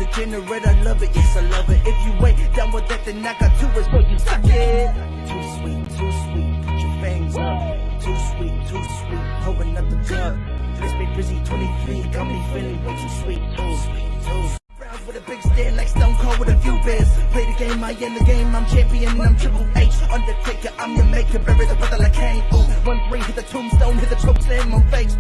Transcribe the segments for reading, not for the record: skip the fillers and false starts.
degenerate, I love it, yes I love it. If you wait down with that, then I got two words for you, suck it. Too sweet, put your fangs up. Too sweet, pour another cup. Let's be busy 23, got me feeling way too sweet, Browns with a big stand like Stone Cold with a few beers. Play the game, I in the game, I'm champion, I'm Triple H. Undertaker, I'm your maker, bury the brother like Kane. Ooh, 1-3, hit the tombstone, hit the choke slam on face.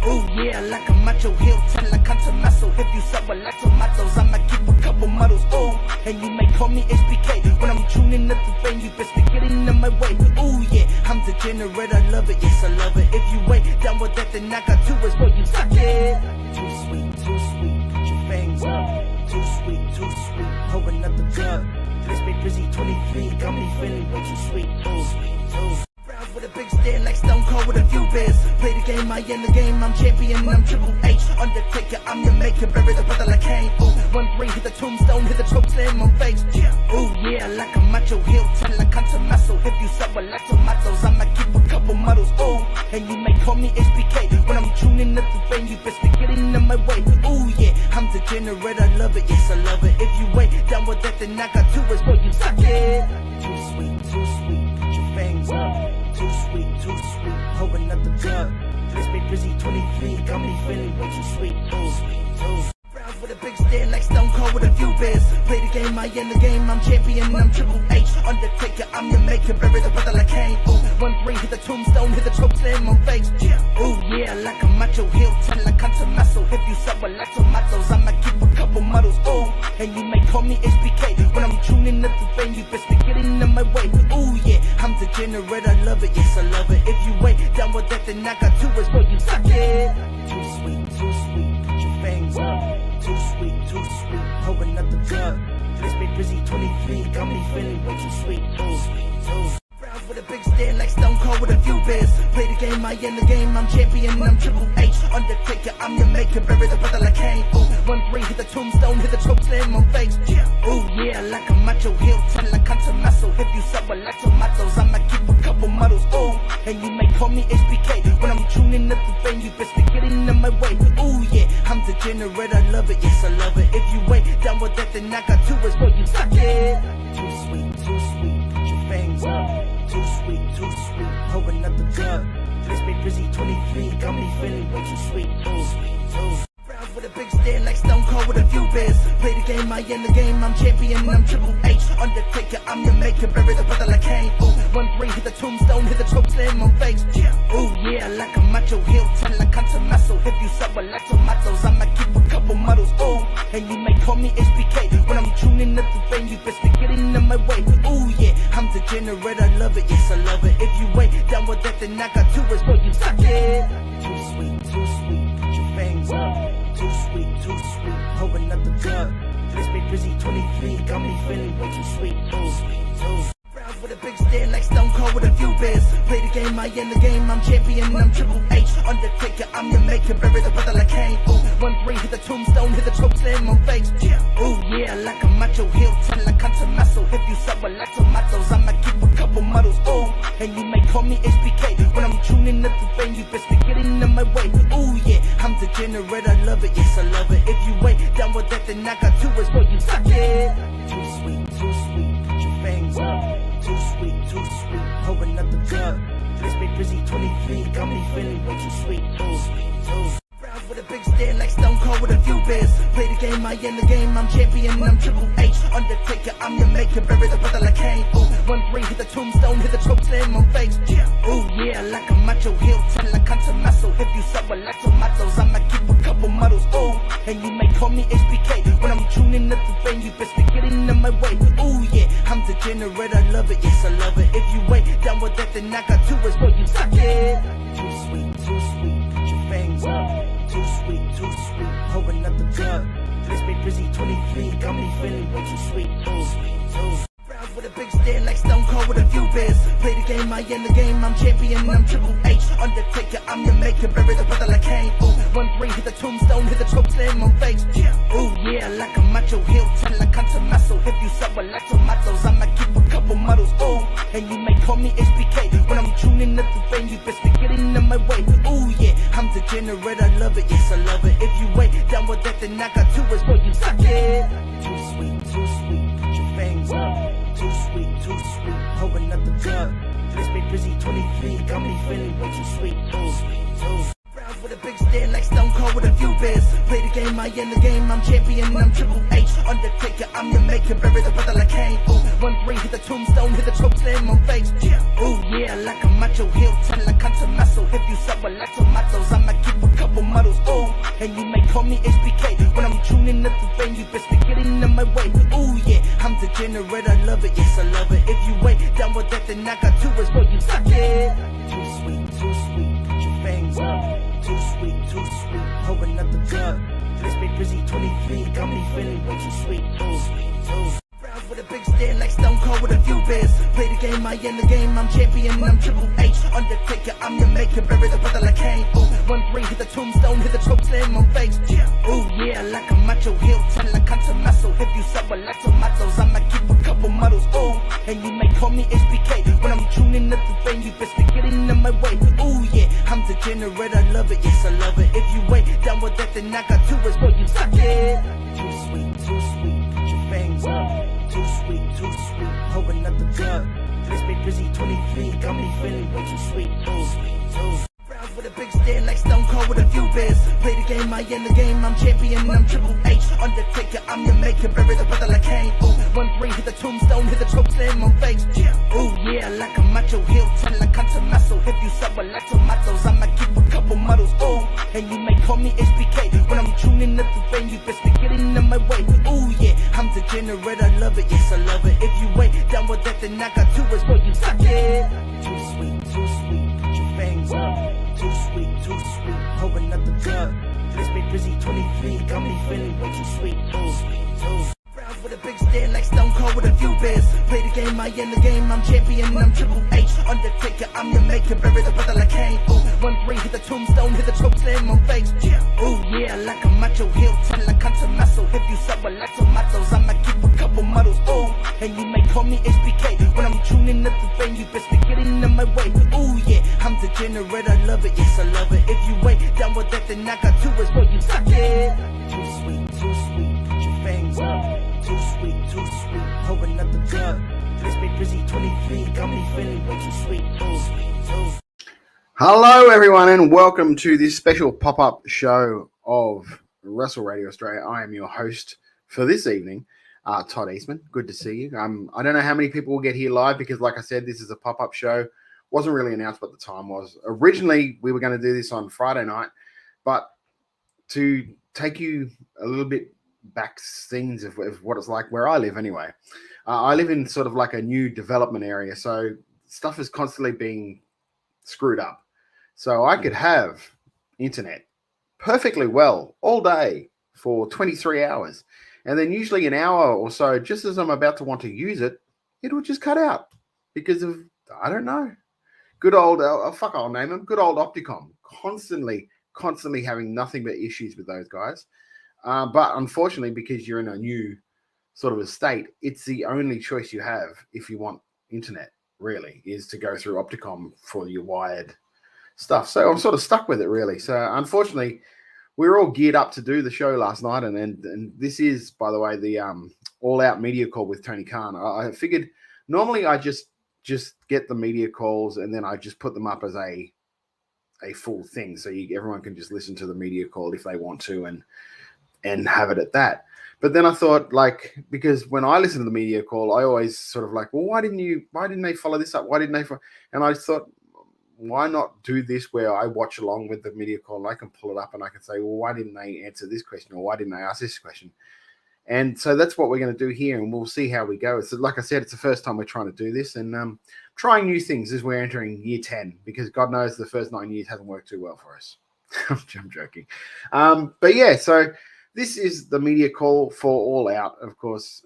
Ooh, yeah, like a macho heel, tell like I'm muscle. If you suffer like tomatoes, I'ma keep a couple models. Ooh, and you may call me HBK. When I'm tuning up the vein, you best be getting in my way. Ooh, yeah, I'm degenerate, I love it, yes I love it. If you wait down with that, then I got two words for you, suck it. Too sweet, put your fangs up. Too sweet, pour another cup. Let's be busy 23, got me feeling way too sweet, Browns with a big stand like Stone Cold with a few beers. Play the game, I in the game, I'm champion, I'm Triple H. Undertaker, I'm your maker, bury the brother like Kane. Ooh, 1-3, hit the tombstone, hit the choke slam on face. Ooh, yeah, like a macho heel, tell like I'm muscle. If you suffer like tomatoes, I'ma keep a couple models. Ooh, and you may call me HBK. When I'm tuning up the vein, you best be getting in my way. Ooh, yeah, I'm degenerate, I love it, yes I love it. If you wait down with that, then I got two words for you, suck it. Too sweet, put your fangs up. Too sweet, pour another cup. Let's be busy 23, got me feeling way too sweet, Browns with a big stand like Stone Cold with a few beers. Play the game, I in the game, I'm champion, I'm Triple H. Undertaker, I'm your maker, bury the brother like Kane. Ooh, 1-3, hit the tombstone, hit the choke slam on face. Ooh, yeah, like a macho heel, tell like I'm muscle. If you suffer like tomatoes, I'ma keep a couple models. Ooh, and you may call me HBK. When I'm tuning up the vein, you best be getting in my way. Ooh, yeah, I'm degenerate, I love it, yes I love it. If you wait down with that, then I got two words for you, suck it. Too sweet, put your fangs up. Too sweet, pour another cup. Let's be busy 23, got me feeling way too sweet, Browns with a big stand like Stone Cold with a few beers. Play the game, I in the game, I'm champion, I'm Triple H. Undertaker, I'm your maker, bury the brother like Kane. Ooh, 1-3, hit the tombstone, hit the choke slam on face. Ooh, yeah, like a macho heel, tell like I'm muscle. If you suffer like tomatoes, I'ma keep a couple models. Ooh, and you may call me HBK. When I'm tuning up the vein, you best be getting in my way. Ooh, yeah, I'm degenerate, I love it, yes I love it. If you wait down with that, then I got two words for you, suck it. Too sweet, put your fangs up. Too sweet, pour another cup. Let's be busy 23, got me feeling way too sweet, Browns with a big stand like Stone Cold with a few beers. Play the game, I in the game, I'm champion, I'm Triple H. Undertaker, I'm your maker, bury the brother like Kane. Ooh, 1-3, hit the tombstone, hit the choke slam on face. Ooh, yeah, like a macho heel, tell like I'm muscle. If you suffer like tomatoes, I'ma keep a couple models. Ooh, and you may call me HBK. When I'm tuning up the vein, you best be getting in my way. Ooh, yeah, I'm degenerate, I love it, yes I love it. If you wait down with that, then I got two words for you, suck it. Too sweet, put your fangs up. Too sweet, pour another cup. Let's be busy 23, got me feeling way too sweet, Browns with a big stand like Stone Cold with a few beers. Play the game, I in the game, I'm champion, I'm Triple H. Undertaker, I'm your maker, bury the brother like Kane. Ooh, 1-3, hit the tombstone, hit the choke slam on face. Ooh, yeah, like a macho heel, tell like I'm muscle. If you suffer like tomatoes, I'ma keep a couple models. Ooh, and you may call me HBK. When I'm tuning up the vein, you best be getting in my way. Ooh, yeah, I'm degenerate, I love it, yes I love it. If you wait down with that, then I got two words for you, suck it. Too sweet, put your fangs up. Too sweet, pour another cup. Let's be busy 23, got me feeling way too sweet, Browns with a big stand like Stone Cold with a few beers. Play the game, I in the game, I'm champion, I'm Triple H. Undertaker, I'm your maker, bury the brother like Kane. Ooh, 1-3, hit the tombstone, hit the choke slam on face. Ooh, yeah, like a macho heel, tell like I'm muscle. If you suffer like tomatoes, I'ma keep a couple models. Ooh, and you may call me HBK. When I'm tuning up the vein, you best be getting in my way. Ooh, yeah, I'm degenerate, I love it, yes I love it. If you wait down with that, then I got two words for you, suck it. Too sweet, put your fangs up. Too sweet, pour another cup. Let's be busy 23, got me feeling way too sweet, Browns with a big stand like Stone Cold with a few beers. Play the game, I in the game, I'm champion, I'm Triple H. Undertaker, I'm your maker, bury the brother like Kane. Ooh, 1-3, hit the tombstone, hit the choke slam on face. Ooh, yeah, like a macho heel, tell like I'm muscle. If you suffer like tomatoes, I'ma keep a couple models. Ooh, and you may call me HBK. When I'm tuning up the vein, you best be getting in my way. Ooh, yeah, I'm degenerate, I love it, yes I love it. If you wait down with that, then I got two words boy, you suck it. Too sweet, put your fangs up. Too sweet, pour another cup. Let's be busy, 23, got me feeling way too sweet. Rounds with a big stand like Stone Cold with a few beers. Play the game, I end the game, I'm champion, I'm Triple H. Undertaker, I'm your maker, bury the brother like Kane. Ooh, 1-3, hit the tombstone, hit the choke slam on face. Ooh, yeah, like a macho heel, tell like country muscle. If you suffer like tomatoes, I might keep a couple models. Ooh, and you may call me HBK. When I'm tuning up the venue, best be getting in my way. Ooh, yeah, I'm degenerate, I love it, yes, I love it. If you ain't down with that, then I got two words, boy, you suck it. Too sweet, put your fangs up. Too sweet, pour another cup. Let's be busy, 23, got me feeling way too sweet. Rounds with a big stand like Stone Cold with a few beers. Play the game, I end the game, I'm champion, I'm Triple H. Undertaker, I'm your maker, bury the brother like Kane. Ooh, 1-3, hit the tombstone, hit the choke slam on face. Ooh, yeah, like a macho heel, tell like country muscle. If you suffer like tomatoes, I might keep a couple models. Ooh, and you may call me HBK. When I'm tuning up the venue, best be getting in my way. Ooh, yeah, I'm degenerate, I love it, yes, I love it. If you ain't down with that, then I got two words, boy, you suck it. Too sweet, put your fangs up. Too sweet, pour another cup. Let's be busy, 23, got me feeling way too sweet. Rounds with a big stand like Stone Cold with a few beers. Play the game, I end the game, I'm champion, I'm Triple H. Undertaker, I'm your maker, bury the brother like Kane. Ooh, 1-3, hit the tombstone, hit the choke slam on face. Ooh, yeah, like a macho heel, tell like country muscle. If you suffer like tomatoes, I might keep a couple models. Ooh, and you may call me HBK. When I'm tuning up the venue, best be getting in my way. Ooh, yeah, I'm degenerate, I love it, yes, I love it. If you ain't down with that, then I got two words, boy, you suck it. Too sweet, put your fangs up. Too sweet, pour another cup. Let's be busy, 23, got me feeling way too sweet. Rounds with a big stand like Stone Cold with a few beers. Play the game, I end the game, I'm champion, I'm Triple H. Undertaker, I'm your maker, bury the brother like Kane. Ooh, 1-3, hit the tombstone, hit the choke slam on face. Ooh, yeah, like a macho heel, tell like country muscle. If you suffer like tomatoes, I might keep a couple models. Ooh, and you may call me HBK. When I'm tuning up the venue, best be getting in my way. Ooh, yeah, I'm degenerate, I love it, yes, I love it. If you ain't down with that, then I got two words, boy, you suck it. Too sweet, put your fangs up. Too sweet, pour another cup. Let's be busy, 23, got me feeling way too sweet. Hello, everyone, and welcome to this special pop-up show of Wrestle Radio Australia. I am your host for this evening, Todd Eastman. Good to see you. I don't know how many people will get here live because, like I said, this is a pop-up show. Wasn't really announced what the time was. Originally, we were going to do this on Friday night, but to take you a little bit back scenes of what it's like where I live anyway. I live in sort of like a new development area, so stuff is constantly being screwed up. So I could have internet perfectly well all day for 23 hours. And then usually an hour or so, just as I'm about to want to use it, it will just cut out because of, I don't know, good old, I'll name them, good old Opticom, constantly having nothing but issues with those guys. But unfortunately, because you're in a new sort of estate, it's the only choice you have if you want internet, really, is to go through Opticom for your wired stuff. So I'm sort of stuck with it, really. So unfortunately, we were all geared up to do the show last night. And this is, by the way, the all-out media call with Tony Khan. I figured normally I just get the media calls and then I just put them up as a full thing. So everyone can just listen to the media call if they want to and have it at that. But then I thought, like, because when I listen to the media call, I always sort of like, well, why didn't they follow this up? And I thought, why not do this where I watch along with the media call and I can pull it up and I can say, well, why didn't they answer this question? Or why didn't they ask this question? And so that's what we're going to do here, and we'll see how we go. It's like I said, it's the first time we're trying to do this, and trying new things as we're entering year 10, because God knows the first 9 years hasn't worked too well for us. I'm joking. But yeah, so this is the media call for All Out, of course,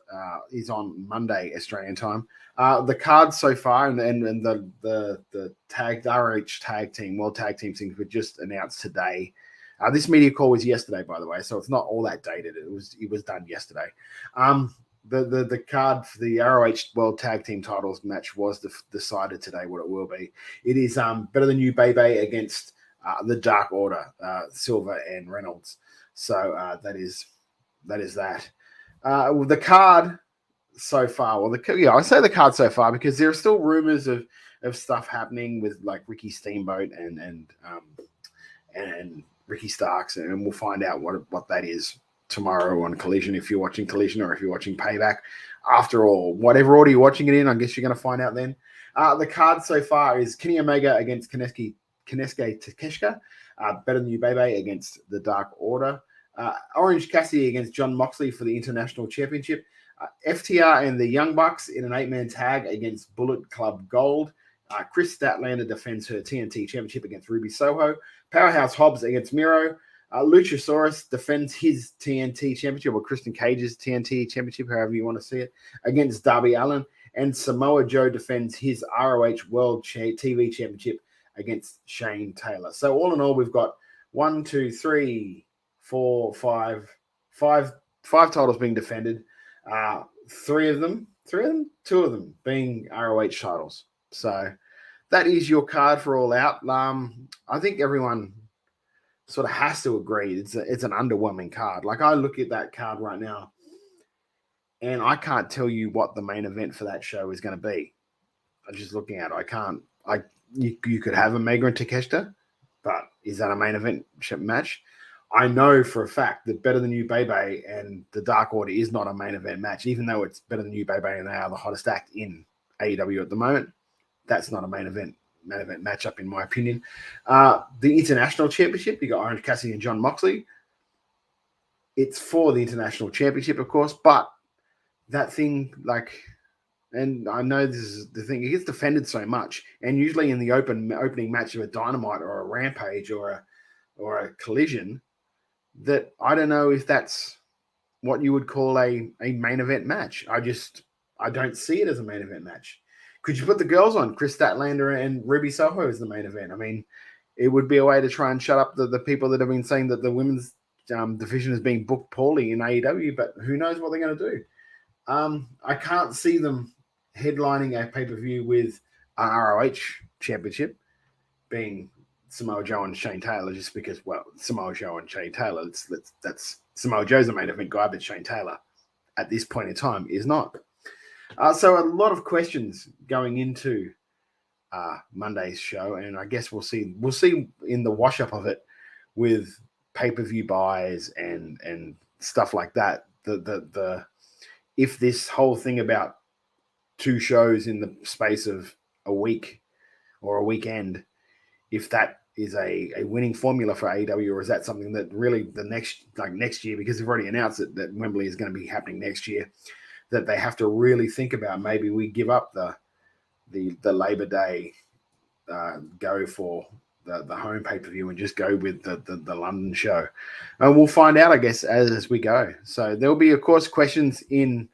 is on Monday, Australian time. The cards so far and the tag WRA tag team, World Tag Team things were just announced today. This media call was yesterday, by the way, so it's not all that dated. It was done yesterday. The card for the ROH World Tag Team titles match was decided today what it will be. It is Better Than You, Bebe against the Dark Order, Silver and Reynolds. So that is that is that. The card so far, I say the card so far because there are still rumors of stuff happening with like Ricky Steamboat and Ricky Starks, and we'll find out what that is tomorrow on Collision, if you're watching Collision or if you're watching Payback. After all, whatever order you're watching it in, I guess you're going to find out then. The card so far is Kenny Omega against Konosuke Takeshita, Better Than You Bebe against the Dark Order, Orange Cassidy against John Moxley for the International Championship, FTR and the Young Bucks in an 8-man tag against Bullet Club Gold. Chris Statlander defends her TNT Championship against Ruby Soho. Powerhouse Hobbs against Miro. Luchasaurus defends his TNT Championship, or Christian Cage's TNT Championship, however you want to see it, against Darby Allin. And Samoa Joe defends his ROH World TV Championship against Shane Taylor. So all in all, we've got 1, 2, 3, 4, 5 titles being defended. 2 of them being ROH titles. So that is your card for All Out. I think everyone sort of has to agree it's an underwhelming card. Like, I look at that card right now, and I can't tell you what the main event for that show is going to be. I'm just looking at it. You could have Omega and Takeshita, but is that a main event match? I know for a fact that Better Than You Bebe and the Dark Order is not a main event match, even though it's Better Than You Bebe and they are the hottest act in AEW at the moment. That's not a main event matchup, in my opinion. The International Championship, you got Orange Cassidy and John Moxley. It's for the International Championship, of course, but that thing, and I know this is the thing, it gets defended so much, and usually in the opening match of a Dynamite or a Rampage or a Collision, that I don't know if that's what you would call a main event match. I don't see it as a main event match. Could you put the girls on, Chris Statlander and Ruby Soho, as the main event? I mean, it would be a way to try and shut up the people that have been saying that the women's division is being booked poorly in AEW, but who knows what they're going to do. I can't see them headlining a pay-per-view with an ROH championship being Samoa Joe and Shane Taylor, just because, well, Samoa Joe and Shane Taylor, that's Samoa Joe's the main event guy, but Shane Taylor at this point in time is not. So a lot of questions going into Monday's show, and I guess we'll see in the wash up of it with pay-per-view buys and stuff like that. The if this whole thing about 2 shows in the space of a week or a weekend, if that is a winning formula for AEW, or is that something that really the next year, because they've already announced it that Wembley is going to be happening next year, that they have to really think about, maybe we give up the Labor Day go for the home pay-per-view and just go with the London show. And we'll find out, I guess, as we go. So there'll be, of course, questions in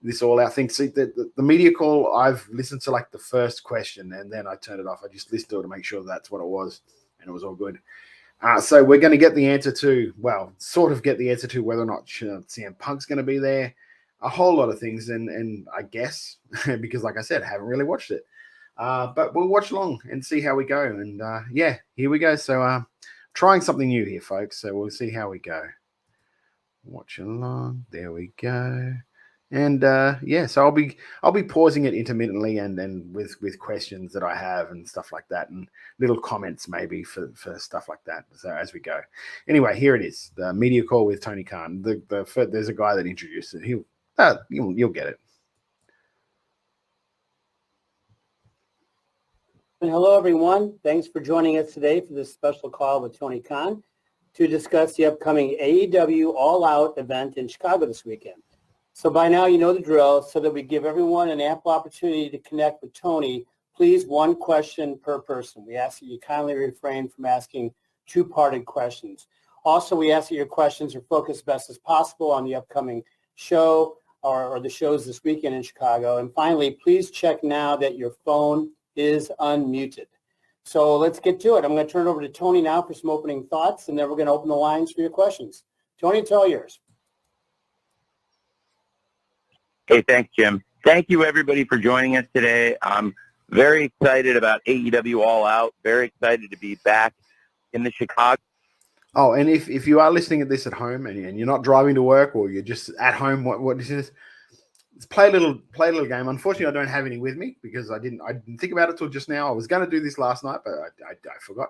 this All Out thing. See, the media call, I've listened to like the first question and then I turned it off. I just listened to it to make sure that's what it was, and it was all good. So we're going to get the answer to, whether or not CM Punk's going to be there. A whole lot of things, and I guess, because like I said, I haven't really watched it. But we'll watch along and see how we go. And here we go. So trying something new here, folks. So we'll see how we go. Watch along. There we go. And so I'll be pausing it intermittently and with questions that I have and stuff like that, and little comments maybe for stuff like that. So as we go. Anyway, here it is. The media call with Tony Khan. There's a guy that introduced it. You'll get it. Hello, everyone. Thanks for joining us today for this special call with Tony Khan to discuss the upcoming AEW All Out event in Chicago this weekend. So by now, you know the drill. So that we give everyone an ample opportunity to connect with Tony, please, 1 question per person. We ask that you kindly refrain from asking 2-parted questions. Also, we ask that your questions are focused best as possible on the upcoming show or the shows this weekend in Chicago. And finally, please check now that your phone is unmuted. So let's get to it. I'm going to turn it over to Tony now for some opening thoughts, and then we're going to open the lines for your questions. Tony, it's all yours. Hey, thanks, Jim. Thank you, everybody, for joining us today. I'm very excited about AEW All Out, very excited to be back in the Chicago. Oh, and if you are listening at this at home and you're not driving to work or you're just at home, what is this? Let's play a little game. Unfortunately, I don't have any with me because I didn't think about it till just now. I was going to do this last night, but I forgot.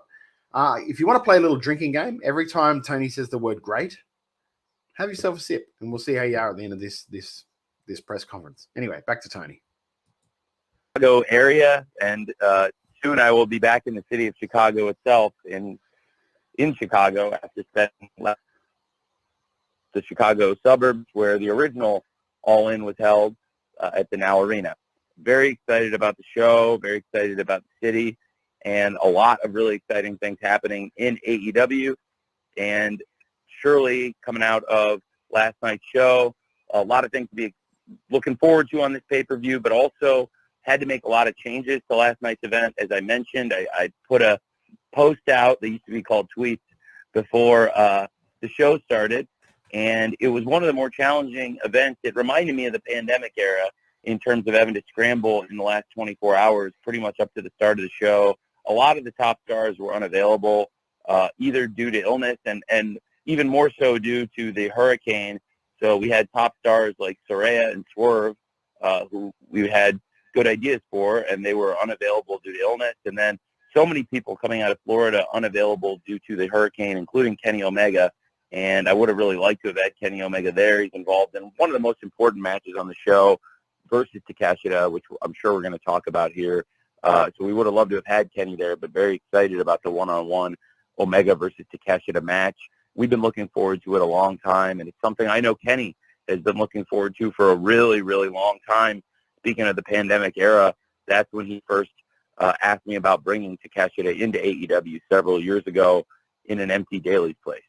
If you want to play a little drinking game, every time Tony says the word "great," have yourself a sip, and we'll see how you are at the end of this press conference. Anyway, back to Tony. Chicago area, and soon I will be back in the city of Chicago itself, in Chicago after spending the Chicago suburbs where the original All In was held at the Now Arena. Very excited about the show, very excited about the city, and a lot of really exciting things happening in AEW. And surely coming out of last night's show, a lot of things to be looking forward to on this pay-per-view, but also had to make a lot of changes to last night's event. As I mentioned, I put a post out that used to be called tweets before the show started, and it was one of the more challenging events. It reminded me of the pandemic era in terms of having to scramble in the last 24 hours, pretty much up to the start of the show. A lot of the top stars were unavailable, either due to illness and even more so due to the hurricane. So we had top stars like Soraya and Swerve, who we had good ideas for, and they were unavailable due to illness. And then so many people coming out of Florida unavailable due to the hurricane, including Kenny Omega. And I would have really liked to have had Kenny Omega there. He's involved in one of the most important matches on the show versus Takeshita, which I'm sure we're going to talk about here. So we would have loved to have had Kenny there, but very excited about the one-on-one Omega versus Takeshita match. We've been looking forward to it a long time, and it's something I know Kenny has been looking forward to for a really, really long time. Speaking of the pandemic era, that's when he first asked me about bringing Takeshita into AEW several years ago in an empty Daily's place.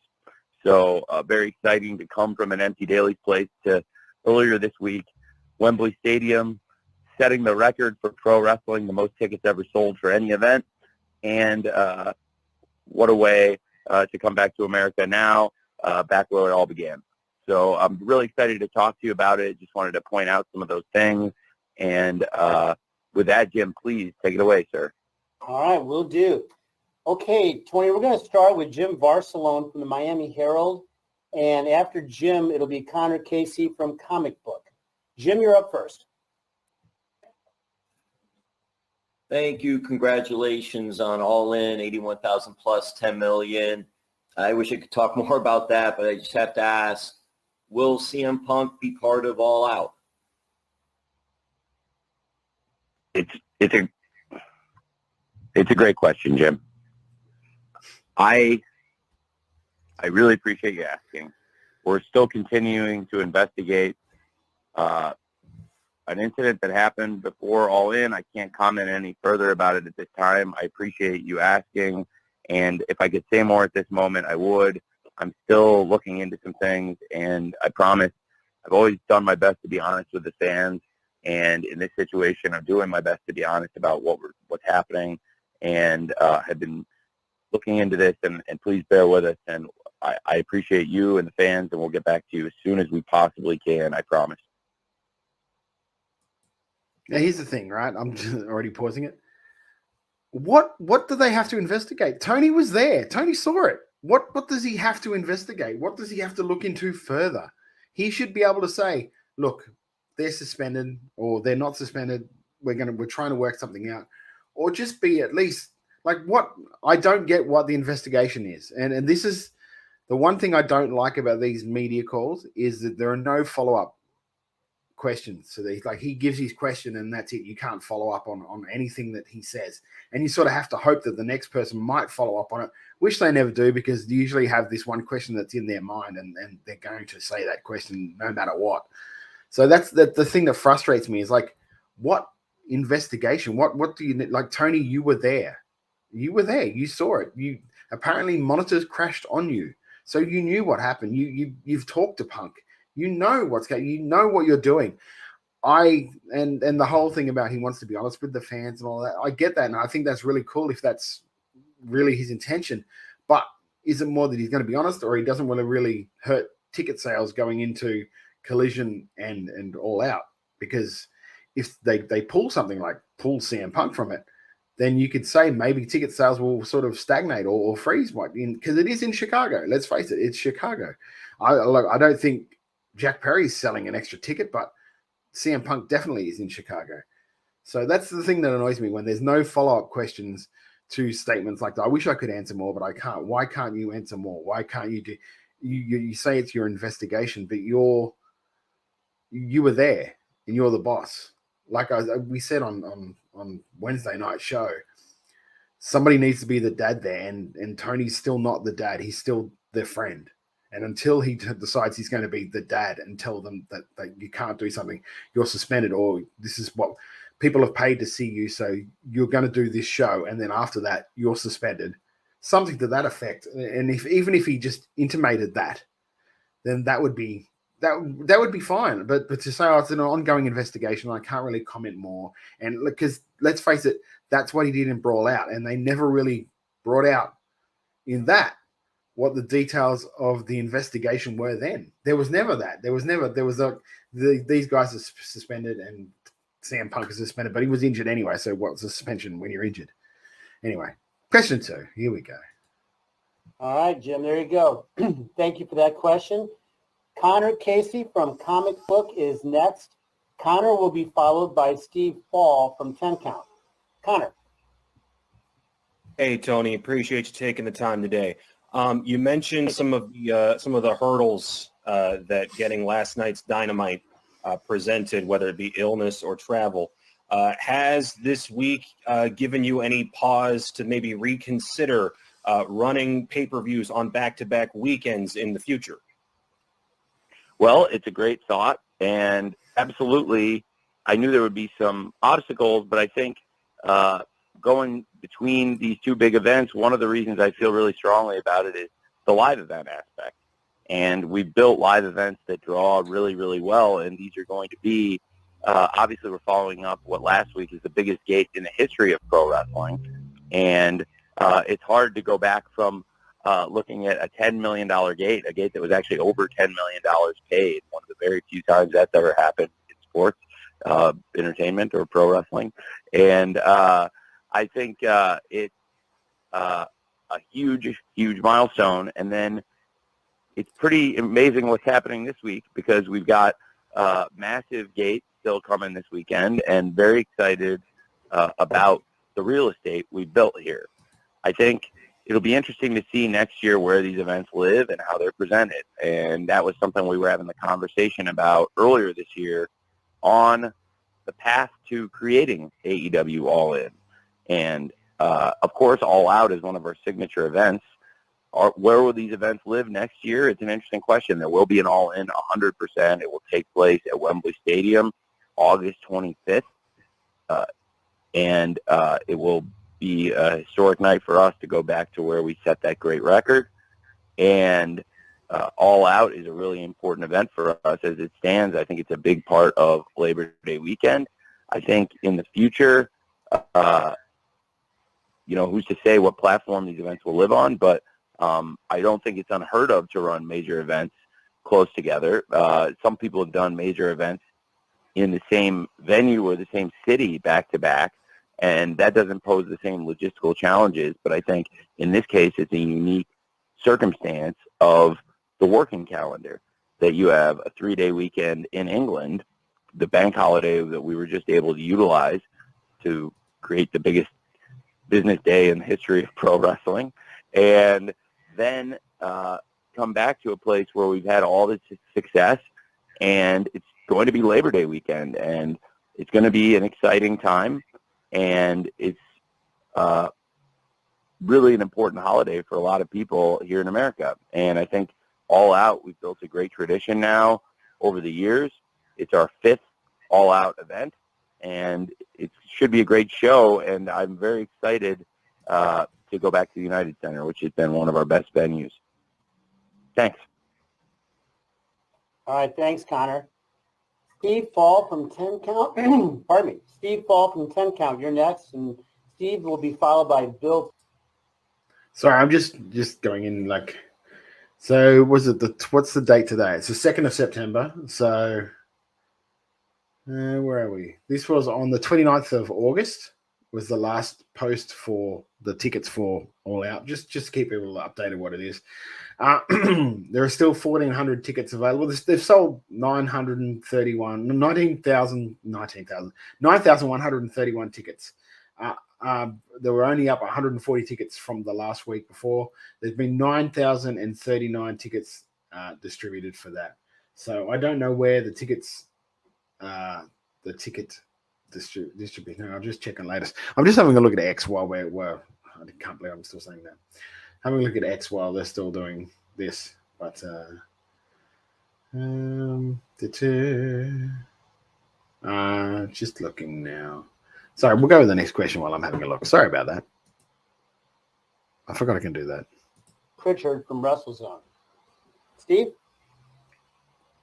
So very exciting to come from an empty Daily's place to earlier this week, Wembley Stadium, setting the record for pro wrestling, the most tickets ever sold for any event. And what a way to come back to America now, back where it all began. So I'm really excited to talk to you about it. Just wanted to point out some of those things. And with that, Jim, please take it away, sir. All right, will do. Okay, Tony, we're going to start with Jim Varsalone from the Miami Herald. And after Jim, it'll be Connor Casey from Comic Book. Jim, you're up first. Thank you. Congratulations on All In, 81,000 plus 10 million. I wish I could talk more about that, but I just have to ask, will CM Punk be part of All Out? It's a great question, Jim. I really appreciate you asking. We're still continuing to investigate an incident that happened before All In. I can't comment any further about it at this time. I appreciate you asking, and if I could say more at this moment, I would. I'm still looking into some things, and I promise I've always done my best to be honest with the fans, and in this situation, I'm doing my best to be honest about what's happening, and have been looking into this, and please bear with us, and I appreciate you and the fans, and we'll get back to you as soon as we possibly can, I promise. Now, here's the thing, right? I'm just already pausing it. What do they have to investigate? Tony was there. Tony saw it. What does he have to investigate? What does he have to look into further? He should be able to say, look, they're suspended or they're not suspended. We're trying to work something out. Or just be at least like what I don't get what the investigation is. And this is the one thing I don't like about these media calls is that there are no follow-up questions. So he gives his question and that's it. You can't follow up on anything that he says. And you sort of have to hope that the next person might follow up on it, which they never do because they usually have this one question that's in their mind and they're going to say that question no matter what. So that's the thing that frustrates me is like, what investigation? What do you need? Like, Tony, you were there. You were there. You saw it. You apparently monitors crashed on you. So you knew what happened. You've talked to Punk. You know what's going. You know what you're doing. And the whole thing about he wants to be honest with the fans and all that. I get that, and I think that's really cool if that's really his intention. But is it more that he's going to be honest, or he doesn't want to really hurt ticket sales going into Collision and All Out? Because if they pull something like pull CM Punk from it, then you could say maybe ticket sales will sort of stagnate or freeze, because it is in Chicago. Let's face it, it's Chicago. I don't think Jack Perry's selling an extra ticket, but CM Punk definitely is in Chicago. So that's the thing that annoys me, when there's no follow-up questions to statements like that. I wish I could answer more, but I can't. Why can't you answer more? Why can't you do? You say it's your investigation, but you were there and you're the boss. Like we said on Wednesday night show, somebody needs to be the dad there, and Tony's still not the dad. He's still their friend. And until he decides he's going to be the dad and tell them that you can't do something, you're suspended, or this is what people have paid to see you, so you're going to do this show, and then after that, you're suspended. Something to that effect. And even if he just intimated that, then that would be fine. But to say, it's an ongoing investigation, I can't really comment more. And because let's face it, that's what he did in Brawl Out, and they never really brought out in that what the details of the investigation were then. There was never that. There was these guys are suspended and CM Punk is suspended, but he was injured anyway. So what's the suspension when you're injured? Anyway, question 2. Here we go. All right, Jim, there you go. Thank you for that question. Connor Casey from Comic Book is next. Connor will be followed by Steve Fall from 10 Count. Connor. Hey, Tony, appreciate you taking the time today. You mentioned some of the hurdles that getting last night's Dynamite presented, whether it be illness or travel. Has this week given you any pause to maybe reconsider running pay-per-views on back-to-back weekends in the future? Well, it's a great thought, and absolutely, I knew there would be some obstacles, but I think going between these two big events, one of the reasons I feel really strongly about it is the live event aspect. And we've built live events that draw really, really well, and these are going to be, obviously we're following up what last week is the biggest gate in the history of pro wrestling. And it's hard to go back from looking at a $10 million gate, a gate that was actually over $10 million paid, one of the very few times that's ever happened in sports, entertainment, or pro wrestling. And I think it's a huge, huge milestone. And then it's pretty amazing what's happening this week, because we've got massive gates still coming this weekend, and very excited about the real estate we built here. I think it'll be interesting to see next year where these events live and how they're presented. And that was something we were having the conversation about earlier this year on the path to creating AEW All In. And, of course, All Out is one of our signature events. Where will these events live next year? It's an interesting question. There will be an All In 100%. It will take place at Wembley Stadium August 25th. And it will be a historic night for us to go back to where we set that great record. And All Out is a really important event for us as it stands. I think it's a big part of Labor Day weekend. I think in the future, who's to say what platform these events will live on, but I don't think it's unheard of to run major events close together. Some people have done major events in the same venue or the same city back-to-back, and that doesn't pose the same logistical challenges. But I think in this case, it's a unique circumstance of the working calendar, that you have a 3-day weekend in England, the bank holiday that we were just able to utilize to create the biggest business day in the history of pro wrestling, and then come back to a place where we've had all this success, and it's going to be Labor Day weekend, and it's going to be an exciting time, and it's really an important holiday for a lot of people here in America. And I think All Out, we've built a great tradition now over the years. It's our 5th All Out event, and it should be a great show, and I'm very excited to go back to the United Center, which has been one of our best venues. Thanks. All right, thanks, Connor. Steve Fall from 10 Count. Pardon me. Steve Fall from 10 Count. You're next, and Steve will be followed by Bill. Sorry, I'm just going in like. So what's the date today? It's the 2nd of September. So where are we? This was on the 29th of August. was the last post for the tickets for All Out. Just to keep people updated what it is. There are still 1,400 tickets available. They've sold 9,131 tickets. There were only up 140 tickets from the last week before. There's been 9,039 tickets distributed for that. So I don't know where the ticket distribution. I'll just check on latest. I'm just having a look at X while I can't believe I'm still saying that. Having a look at X while they're still doing this, but just looking now. Sorry, we'll go with the next question while I'm having a look. Sorry about that. I forgot I can do that. Pritchard from WrestleZone. Steve?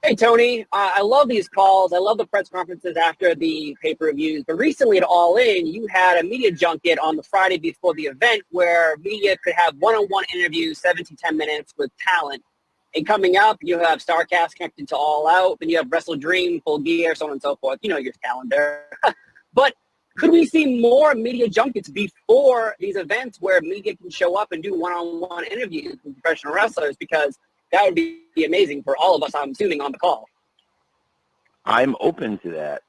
Hey, Tony. I love these calls. I love the press conferences after the pay-per-views. But recently at All In, you had a media junket on the Friday before the event where media could have one-on-one interviews, 7 to 10 minutes with talent. And coming up, you have StarCast connected to All Out. Then you have Wrestle Dream, Full Gear, so on and so forth. You know your calendar. But could we see more media junkets before these events where media can show up and do one-on-one interviews with professional wrestlers? Because that would be amazing for all of us, I'm assuming, on the call. I'm open to that.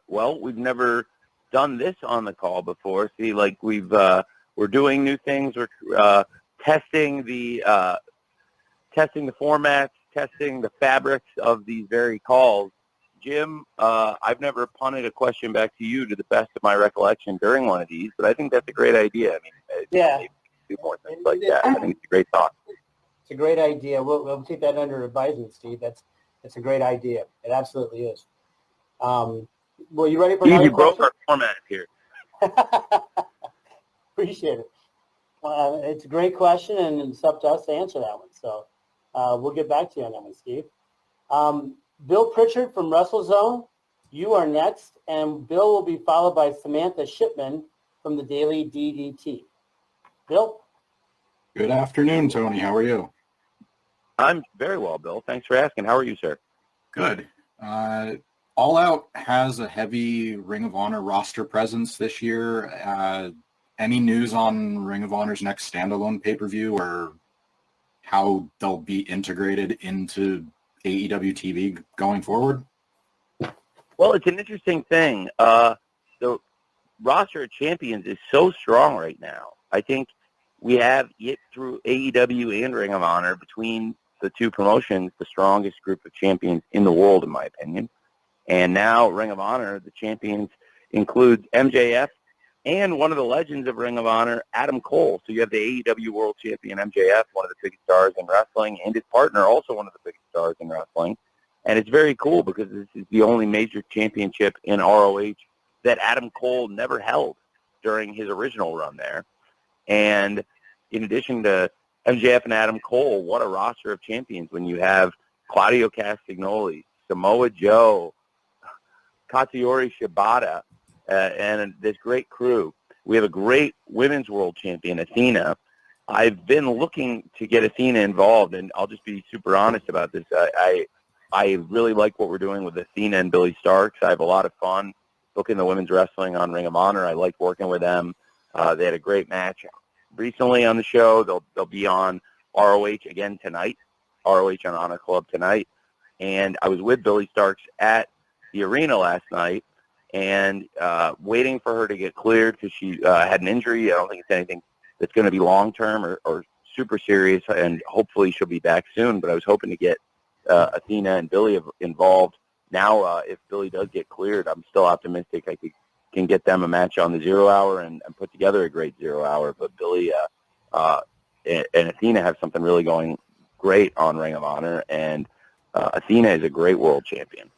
Well, we've never done this on the call before. See, like we're doing new things. We're testing the formats, testing the fabrics of these very calls. Jim, I've never punted a question back to you to the best of my recollection during one of these, but I think that's a great idea. I mean, Yeah. do more things like that. I think it's a great thought. It's a great idea. We'll take that under advisement, Steve. That's a great idea. It absolutely is. Well, you ready for another You broke question? our format here. Appreciate it. It's a great question, and it's up to us to answer that one. So we'll get back to you on that one, Steve. Bill Pritchard from WrestleZone, you are next, and Bill will be followed by Samantha Shipman from the Daily DDT. Bill? Good afternoon, Tony. How are you? I'm very well, Bill. Thanks for asking. How are you, sir? Good. All Out has a heavy Ring of Honor roster presence this year. Any news on Ring of Honor's next standalone pay-per-view or how they'll be integrated into AEW TV going forward? Well, it's an interesting thing. The roster of champions is so strong right now. I think we have it through AEW and Ring of Honor between the two promotions, the strongest group of champions in the world, in my opinion. And now Ring of Honor, the champions includes MJF and one of the legends of Ring of Honor, Adam Cole. So you have the AEW World Champion MJF, one of the biggest stars in wrestling, and his partner, also one of the biggest stars in wrestling. And it's very cool because this is the only major championship in ROH that Adam Cole never held during his original run there. And in addition to MJF and Adam Cole, what a roster of champions when you have Claudio Castagnoli, Samoa Joe, Katsuyori Shibata, and this great crew. We have a great women's world champion, Athena. I've been looking to get Athena involved, and I'll just be super honest about this. I really like what we're doing with Athena and Billy Starks. I have a lot of fun booking the women's wrestling on Ring of Honor. I like working with them. They had a great match recently on the show. They'll be on ROH again tonight, ROH on Honor Club tonight. And I was with Billy Starks at the arena last night and waiting for her to get cleared because she had an injury. I don't think it's anything that's going to be long-term or super serious, and hopefully she'll be back soon. But I was hoping to get Athena and Billy involved. Now, if Billy does get cleared, I'm still optimistic I can get them a match on the 0 Hour and put together a great 0 Hour. But Billy and Athena have something really going great on Ring of Honor, and Athena is a great world champion.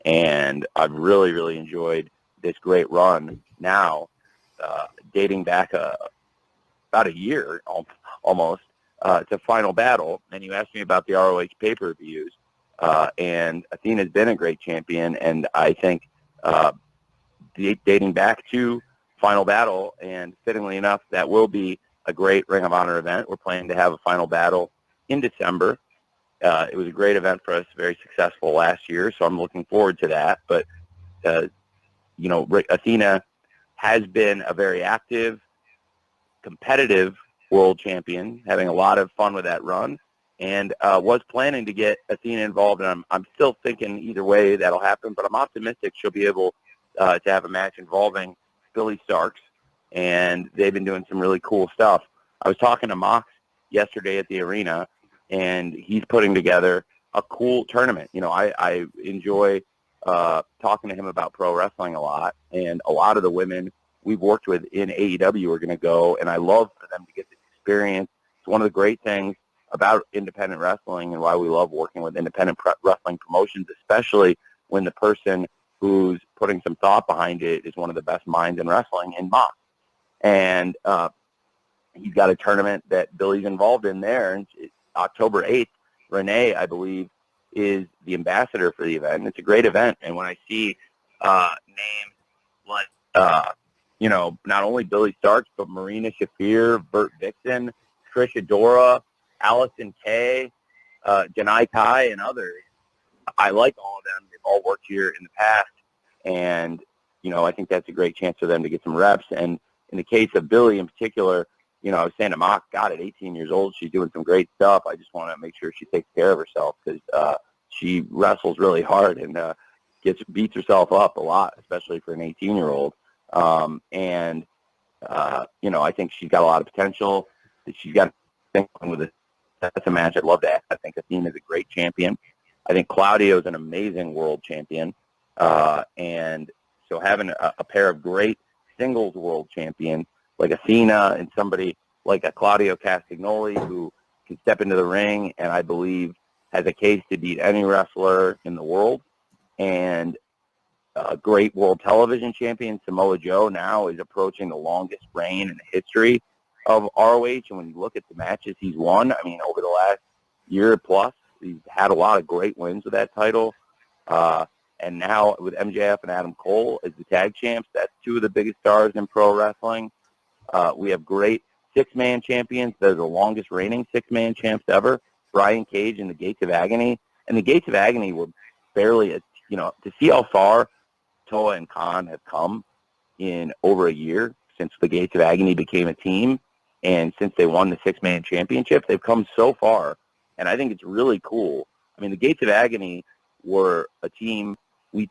And I've really, really enjoyed this great run now, dating back about a year almost to Final Battle. And you asked me about the ROH pay-per-views, and Athena's been a great champion, and I think dating back to Final Battle, and fittingly enough, that will be a great Ring of Honor event. We're planning to have a Final Battle in December. It was a great event for us, very successful last year, so I'm looking forward to that. But, Athena has been a very active, competitive world champion, having a lot of fun with that run, and was planning to get Athena involved. And I'm still thinking either way that'll happen, but I'm optimistic she'll be able to have a match involving Billy Starks, and they've been doing some really cool stuff. I was talking to Mox yesterday at the arena, and he's putting together a cool tournament. You know, I enjoy talking to him about pro wrestling a lot, and a lot of the women we've worked with in AEW are going to go, and I love for them to get this experience. It's one of the great things about independent wrestling and why we love working with independent wrestling promotions, especially when the person who's putting some thought behind it is one of the best minds in wrestling in Mox. And he's got a tournament that Billy's involved in there, and it's October 8th. Renee, I believe, is the ambassador for the event, and it's a great event. And when I see names like, you know, not only Billy Starks, but Marina Shafir, Bert Vixen, Trish Adora, Allison Kay, Janai Kai, and others, I like all of them. They've all worked here in the past, and, you know, I think that's a great chance for them to get some reps. And in the case of Billy in particular, you know, I was saying to Mock, God, at 18 years old, she's doing some great stuff. I just want to make sure she takes care of herself, because she wrestles really hard and beats herself up a lot, especially for an 18-year-old. You know, I think she's got a lot of potential. She's got things with it. That's a match I'd love to have. I think Athena's a great champion. I think Claudio's an amazing world champion. And so having a pair of great singles world champions like Athena and somebody like a Claudio Castagnoli who can step into the ring and I believe has a case to beat any wrestler in the world, and a great world television champion, Samoa Joe, now is approaching the longest reign in the history of ROH. And when you look at the matches he's won, I mean, over the last year plus, he's had a lot of great wins with that title. And now with MJF and Adam Cole as the tag champs, that's two of the biggest stars in pro wrestling. We have great six-man champions. They're the longest reigning six-man champs ever, Brian Cage and the Gates of Agony. And the Gates of Agony were barely, you know, to see how far Toa and Khan have come in over a year since the Gates of Agony became a team, and since they won the six-man championship, they've come so far, and I think it's really cool. I mean, the Gates of Agony were a team we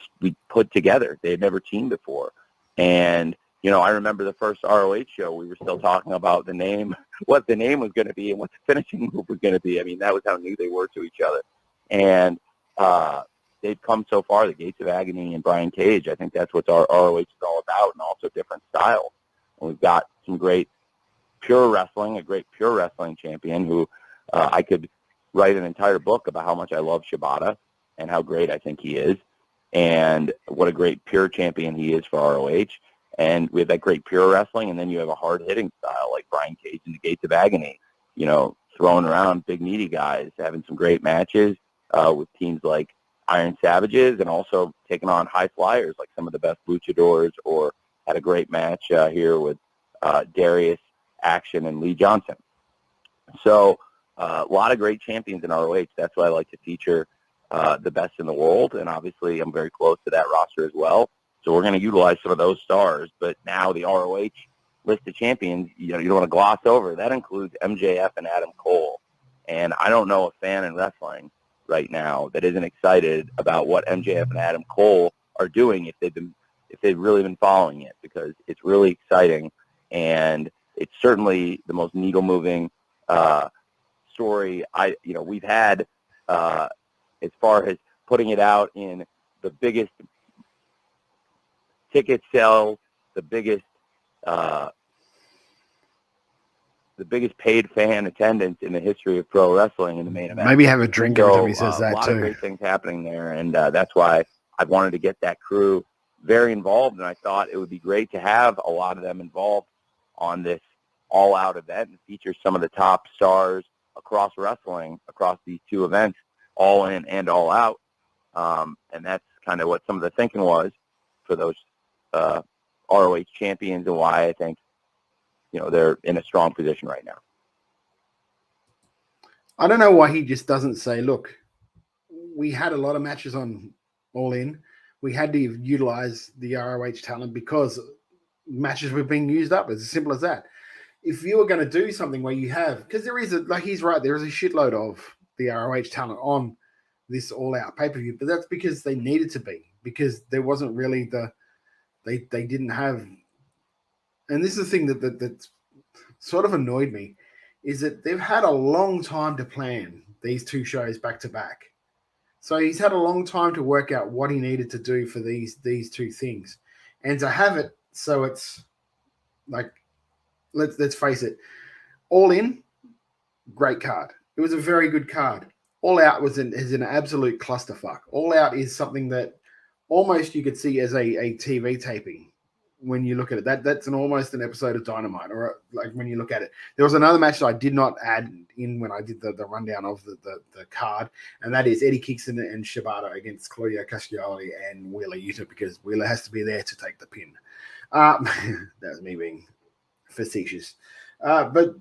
put together. They had never teamed before, and, you know, I remember the first ROH show, we were still talking about the name, what the name was going to be and what the finishing move was going to be. I mean, that was how new they were to each other, and they've come so far, the Gates of Agony and Brian Cage. I think that's what our ROH is all about, and also different styles. And we've got some great pure wrestling, a great pure wrestling champion who I could write an entire book about how much I love Shibata and how great I think he is, and what a great pure champion he is for ROH. And we have that great pure wrestling, and then you have a hard-hitting style like Brian Cage and the Gates of Agony, you know, throwing around big, meaty guys, having some great matches with teams like Iron Savages, and also taking on high flyers like some of the best luchadors, or had a great match here with Darius Action and Lee Johnson. So a lot of great champions in ROH. That's why I like to feature the best in the world, and obviously I'm very close to that roster as well. So we're going to utilize some of those stars, but now the ROH list of champions, you know, you don't want to gloss over. That includes MJF and Adam Cole, and I don't know a fan in wrestling right now that isn't excited about what MJF and Adam Cole are doing if they've really been following it, because it's really exciting, and it's certainly the most needle moving story we've had as far as putting it out in the biggest ticket sales, the biggest paid fan attendance in the history of pro wrestling in the main event. Maybe have a drink every time he says a that lot too. of great things happening there, and that's why I wanted to get that crew very involved, and I thought it would be great to have a lot of them involved on this all-out event and feature some of the top stars across wrestling, across these two events, All In and All Out, and that's kind of what some of the thinking was for those ROH champions, and why I think, you know, they're in a strong position right now. I don't know why he just doesn't say, look, we had a lot of matches on All In. We had to utilize the ROH talent because matches were being used up. It's as simple as that. If you were going to do something where you have, because there is he's right, there is a shitload of the ROH talent on this all-out pay-per-view, but that's because they needed to be, because there wasn't really they didn't have, and this is the thing that sort of annoyed me, is that they've had a long time to plan these two shows back to back. So he's had a long time to work out what he needed to do for these two things, and to have it so it's like, let's face it, All In, great card. It was a very good card. All Out is an absolute clusterfuck. All Out is something that almost you could see as a TV taping when you look at it. That's almost an episode of Dynamite, or like when you look at it. There was another match that I did not add in when I did the rundown of the card, and that is Eddie Kingston and Shibata against Claudio Castagnoli and Wheeler Yuta, because Wheeler has to be there to take the pin. That was me being facetious. But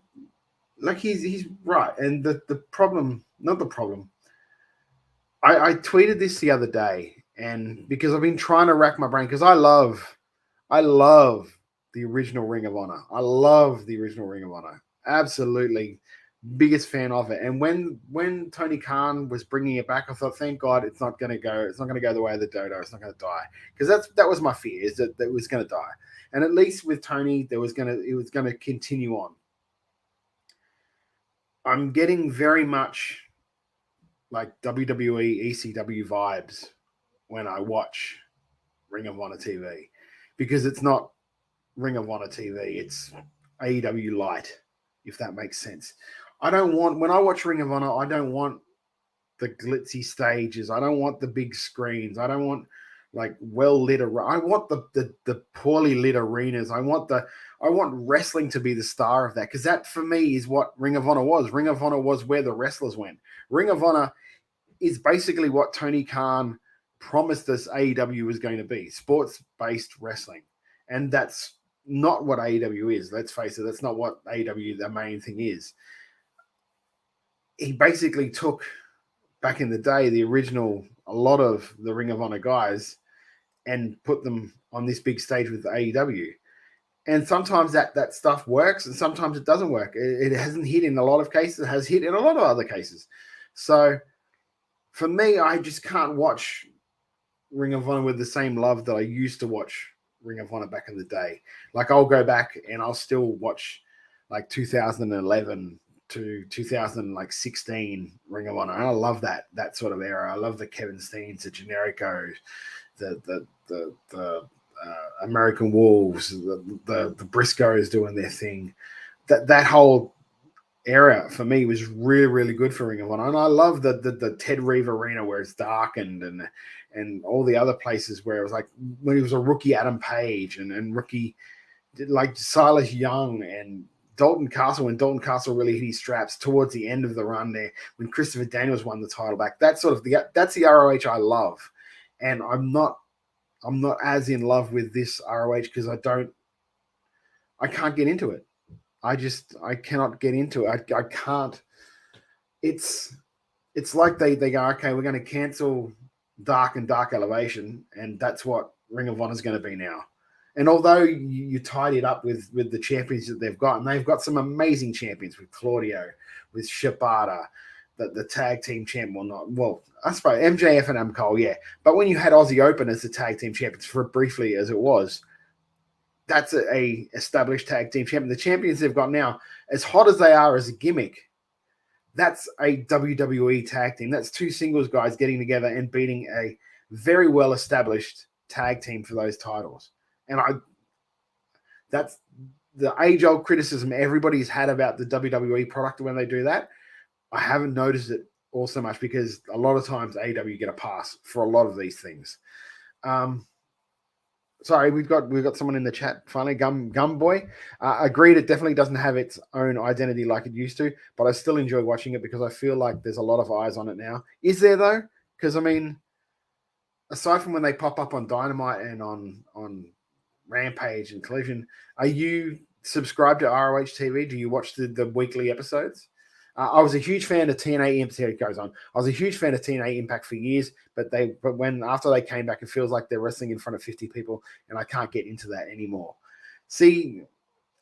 like he's right. And the problem, not the problem, I tweeted this the other day, and because I've been trying to rack my brain, because I love the original Ring of Honor. I love the original Ring of Honor. Absolutely biggest fan of it. And when Tony Khan was bringing it back, I thought, thank God it's not going to go the way of the dodo. It's not going to die, because that was my fear, is that it was going to die. And at least with Tony, it was going to continue on. I'm getting very much like WWE ECW vibes when I watch Ring of Honor TV, because it's not Ring of Honor TV, it's AEW Light, if that makes sense. When I watch Ring of Honor, I don't want the glitzy stages. I don't want the big screens. I don't want like well lit. I want the poorly lit arenas. I want wrestling to be the star of that, because that for me is what Ring of Honor was. Ring of Honor was where the wrestlers went. Ring of Honor is basically what Tony Khan promised us AEW was going to be: sports-based wrestling, and that's not what AEW is. Let's face it, that's not what AEW, the main thing is. He basically took, back in the day, a lot of the Ring of Honor guys and put them on this big stage with the AEW. And sometimes that stuff works, and sometimes it doesn't work. It hasn't hit in a lot of cases. It has hit in a lot of other cases. So for me, I just can't watch Ring of Honor with the same love that I used to watch Ring of Honor back in the day. Like, I'll go back and I'll still watch like 2011 to 2016 Ring of Honor. And I love that sort of era. I love the Kevin Steens, the Genericos, the American Wolves, the Briscoes doing their thing. That whole era for me was really, really good for Ring of Honor. And I love the Ted Reeve Arena where it's darkened, and all the other places where it was like when he was a rookie Adam Page and rookie like Silas Young and Dalton Castle, when Dalton Castle really hit his straps towards the end of the run there, when Christopher Daniels won the title back. That's the ROH I love. And I'm not as in love with this ROH because I can't get into it. I cannot get into it. I can't. It's like they go, okay, we're going to cancel Dark and Dark Elevation, and that's what Ring of Honor is going to be now. And although you tied it up with the champions that they've got, and they've got some amazing champions with Claudio, with Shibata, the tag team champ, I suppose MJF and Adam Cole, yeah. But when you had Aussie Open as the tag team champions for briefly as it was, that's a established tag team champion. The champions they've got now, as hot as they are as a gimmick, that's a WWE tag team. That's two singles guys getting together and beating a very well established tag team for those titles. And that's the age-old criticism everybody's had about the WWE product when they do that. I haven't noticed it all so much because a lot of times AEW get a pass for a lot of these things. Sorry, we've got someone in the chat finally. Gumboy agreed. It definitely doesn't have its own identity like it used to, but I still enjoy watching it because I feel like there's a lot of eyes on it now. Is there though? Because I mean, aside from when they pop up on Dynamite and on Rampage and Collision, are you subscribed to ROH TV? Do you watch the weekly episodes? I was a huge fan of TNA Impact. It goes on. I was a huge fan of TNA Impact for years, but when after they came back, it feels like they're wrestling in front of 50 people, and I can't get into that anymore. See,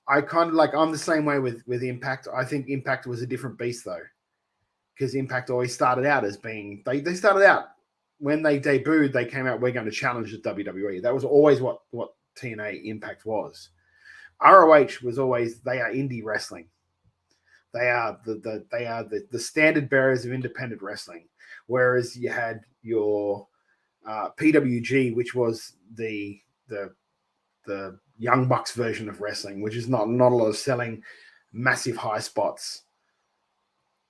I kind of like, I'm the same way with Impact. I think Impact was a different beast though, because Impact always started out as being, they started out when they debuted, they came out, we're going to challenge the WWE. That was always what TNA Impact was. ROH was always, they are indie wrestling. They are the standard bearers of independent wrestling. Whereas you had your PWG, which was the Young Bucks version of wrestling, which is not a lot of selling massive high spots,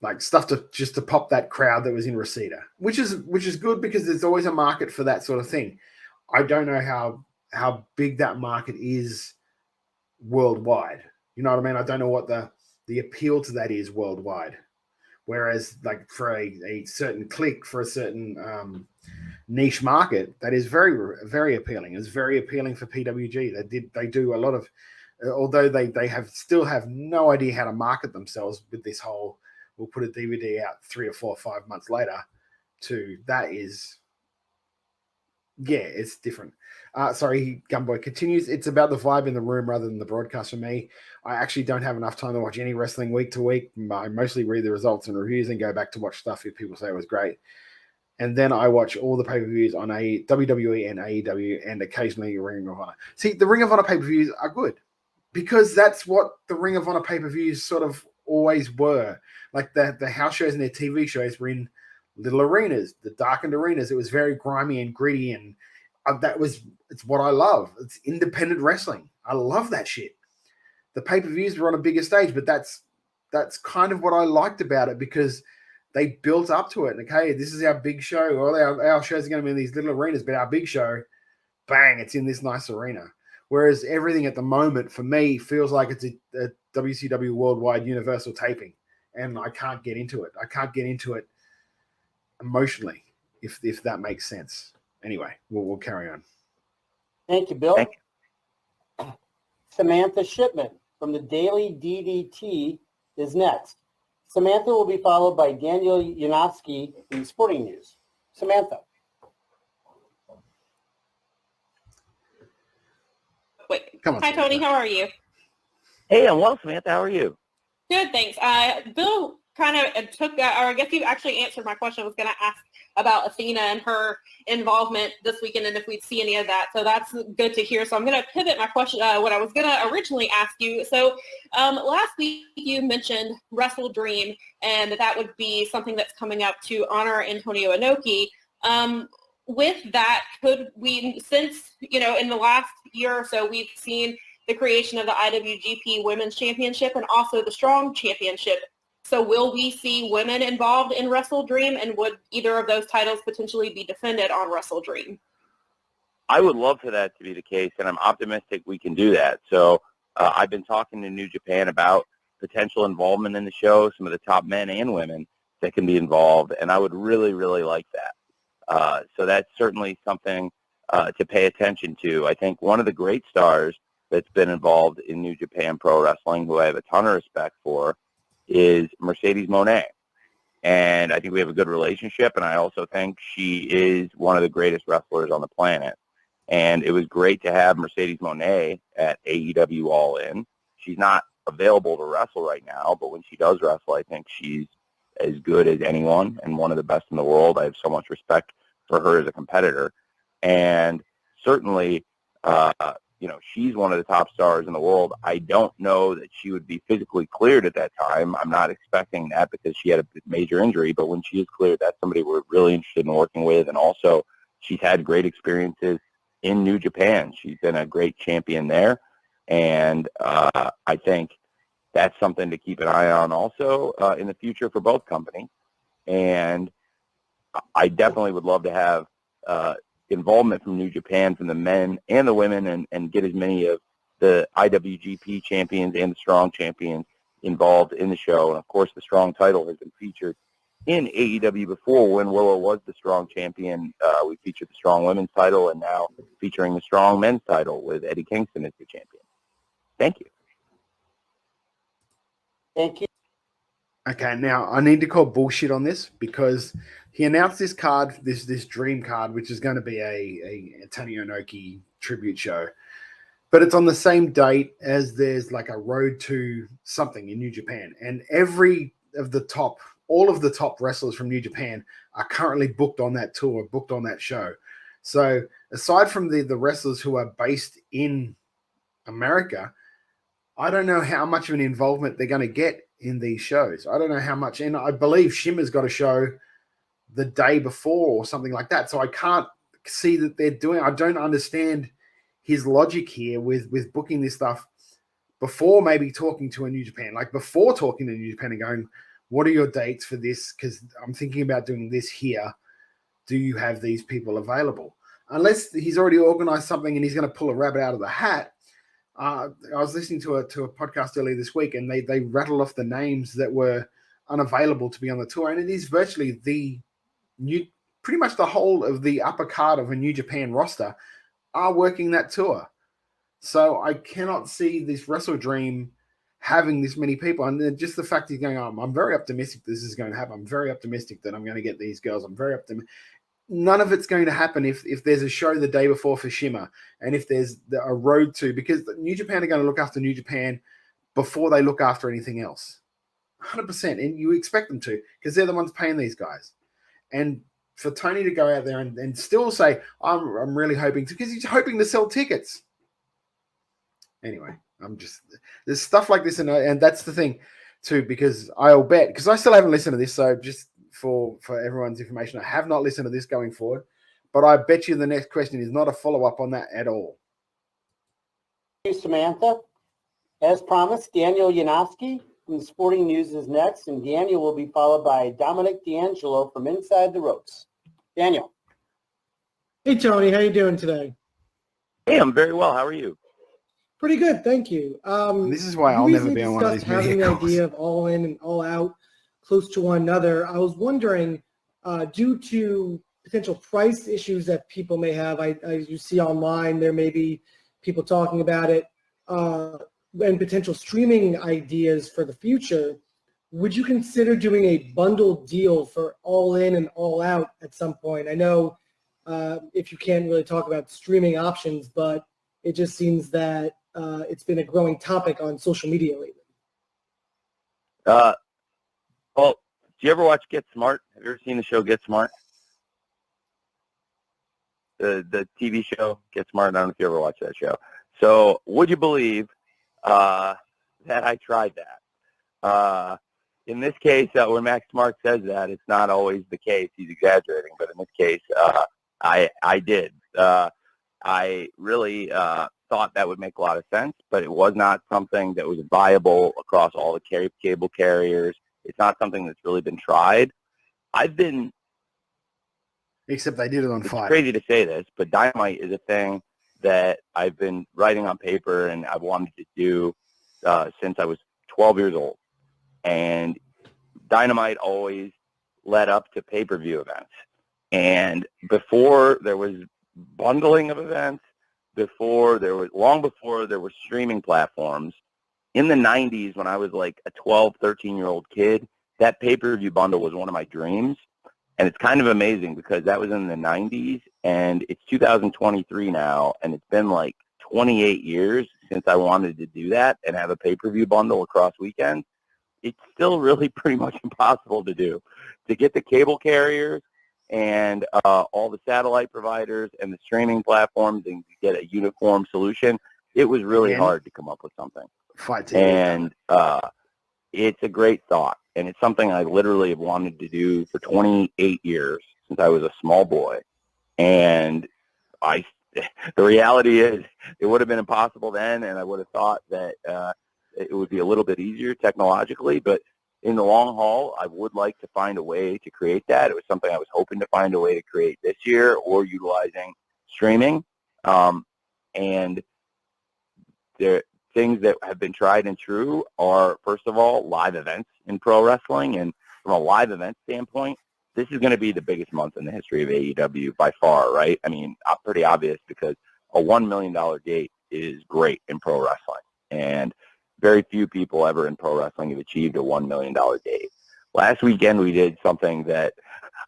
like stuff to pop that crowd that was in Reseda, which is good because there's always a market for that sort of thing. I don't know how big that market is worldwide. You know what I mean? I don't know what the appeal to that is worldwide. Whereas like for a certain clique, for a certain niche market, that is very, very appealing. It's very appealing for PWG. They do a lot of, although they still have no idea how to market themselves with this whole, we'll put a DVD out 3 or 4 or 5 months later, to that is, yeah, it's different. Sorry, Gumboy continues. It's about the vibe in the room rather than the broadcast for me. I actually don't have enough time to watch any wrestling week to week. I mostly read the results and reviews and go back to watch stuff if people say it was great. And then I watch all the pay-per-views on WWE and AEW and occasionally Ring of Honor. See, the Ring of Honor pay-per-views are good because that's what the Ring of Honor pay-per-views sort of always were. Like the house shows and their TV shows were in little arenas, the darkened arenas. It was very grimy and gritty, and it's what I love. It's independent wrestling. I love that shit. The pay-per-views were on a bigger stage, but that's kind of what I liked about it because they built up to it. Okay, this is our big show. All our shows are going to be in these little arenas, but our big show, bang, it's in this nice arena. Whereas everything at the moment, for me, feels like it's a WCW Worldwide Universal taping, and I can't get into it. I can't get into it emotionally, if that makes sense. Anyway, we'll carry on. Thank you, Bill. Thank you. Samantha Shipman from the Daily DDT is next. Samantha will be followed by Daniel Yanofsky in Sporting News. Samantha. Wait. Come on, Hi, Samantha. Tony. How are you? Hey, I'm well, Samantha. How are you? Good, thanks. Bill kind of took that, or I guess you actually answered my question. I was going to ask about Athena and her involvement this weekend and if we'd see any of that. So that's good to hear. So I'm going to pivot my question, what I was going to originally ask you. So last week you mentioned Wrestle Dream, and that would be something that's coming up to honor Antonio Inoki. With that, could we, since, in the last year or so, we've seen the creation of the IWGP Women's Championship and also the Strong Championship. So will we see women involved in Wrestle Dream, and would either of those titles potentially be defended on Wrestle Dream? I would love for that to be the case, and I'm optimistic we can do that. So I've been talking to New Japan about potential involvement in the show, some of the top men and women that can be involved, and I would really, really like that. So that's certainly something to pay attention to. I think one of the great stars that's been involved in New Japan Pro Wrestling, who I have a ton of respect for, is Mercedes Moné. And I think we have a good relationship, and I also think she is one of the greatest wrestlers on the planet. And it was great to have Mercedes Moné at AEW All In. She's not available to wrestle right now, but when she does wrestle, I think she's as good as anyone and one of the best in the world. I have so much respect for her as a competitor. And certainly, she's one of the top stars in the world. I don't know that she would be physically cleared at that time. I'm not expecting that because she had a major injury, but when she is cleared, that's somebody we're really interested in working with. And also, she's had great experiences in New Japan. She's been a great champion there. And I think that's something to keep an eye on also in the future for both companies. And I definitely would love to have involvement from New Japan, from the men and the women, and get as many of the IWGP champions and the Strong champions involved in the show. And, of course, the Strong title has been featured in AEW before. When Willow was the Strong champion, we featured the Strong women's title, and now featuring the Strong men's title with Eddie Kingston as the champion. Thank you. Thank you. Okay, now I need to call bullshit on this because he announced this card, this dream card, which is going to be a Antonio Inoki tribute show. but it's on the same date as there's like a road to something in New Japan, and all of the top wrestlers from New Japan are currently booked on that tour, booked on that show. So aside from the wrestlers who are based in America, I don't know how much of an involvement they're going to get in these shows. I don't know how much, and I believe Shimmer's got a show the day before or something like that. So I can't see that they're doing. I don't understand his logic here with booking this stuff before maybe talking to a New Japan, like before talking to New Japan and going, what are your dates for this? Because I'm thinking about doing this here. Do you have these people available? Unless he's already organized something and he's going to pull a rabbit out of the hat. I was listening to a podcast earlier this week, and they rattled off the names that were unavailable to be on the tour, and it is virtually pretty much the whole of the upper card of a New Japan roster are working that tour. So I cannot see this Wrestle Dream having this many people. And then just the fact he's going, I'm very optimistic this is going to happen. I'm very optimistic that I'm going to get these girls. I'm very optimistic. None of it's going to happen if there's a show the day before for Shimmer, and if there's a road to, because New Japan are going to look after New Japan before they look after anything else. 100%. And you expect them to, because they're the ones paying these guys. And for Tony to go out there and still say, I'm really hoping to, because he's hoping to sell tickets. Anyway, there's stuff like this, and that's the thing too, because I'll bet, because I still haven't listened to this, so just for everyone's information, I have not listened to this going forward, but I bet you the next question is not a follow-up on that at all. Thank you, Samantha. As promised, Daniel Yanofsky from Sporting News is next, and Daniel will be followed by Dominic D'Angelo from Inside the Ropes. Daniel. Hey, Tony. How you doing today? Hey, I'm very well. How are you? Pretty good, thank you. This is why I'll never be on one of these having media the idea of all in and all out close to one another. I was wondering, due to potential price issues that people may have, you see online, there may be people talking about it, and potential streaming ideas for the future. Would you consider doing a bundled deal for all in and all out at some point? I know if you can't really talk about streaming options, but it just seems that it's been a growing topic on social media lately. Well, do you ever watch Get Smart? Have you ever seen the show Get Smart? The TV show Get Smart. I don't know if you ever watched that show. So would you believe that I tried that? In this case, when Max Smart says that, it's not always the case. He's exaggerating. But in this case, I did. I really thought that would make a lot of sense, but it was not something that was viable across all the cable carriers. It's not something that's really been tried. Except they did it on It's Fight. crazy to say this, but Dynamite is a thing that I've been writing on paper and I've wanted to do since I was 12 years old. And Dynamite always led up to pay-per-view events. And before there was bundling of events, long before there were streaming platforms, in the 90s when I was like a 12, 13-year-old kid, that pay-per-view bundle was one of my dreams. And it's kind of amazing because that was in the 90s, and it's 2023 now, and it's been like 28 years since I wanted to do that and have a pay-per-view bundle across weekends. It's still really pretty much impossible to do. To get the cable carriers and all the satellite providers and the streaming platforms and get a uniform solution, it was really hard to come up with something. Fight TV. And it's a great thought, and it's something I literally have wanted to do for 28 years since I was a small boy. And the reality is it would have been impossible then, and I would have thought that it would be a little bit easier technologically, but in the long haul, I would like to find a way to create that. It was something I was hoping to find a way to create this year, or utilizing streaming. And the things that have been tried and true are, first of all, live events in pro wrestling. And from a live event standpoint, this is going to be the biggest month in the history of AEW by far, right? I mean, pretty obvious, because a $1 million gate is great in pro wrestling. And very few people ever in pro wrestling have achieved a $1 million gate. Last weekend, we did something that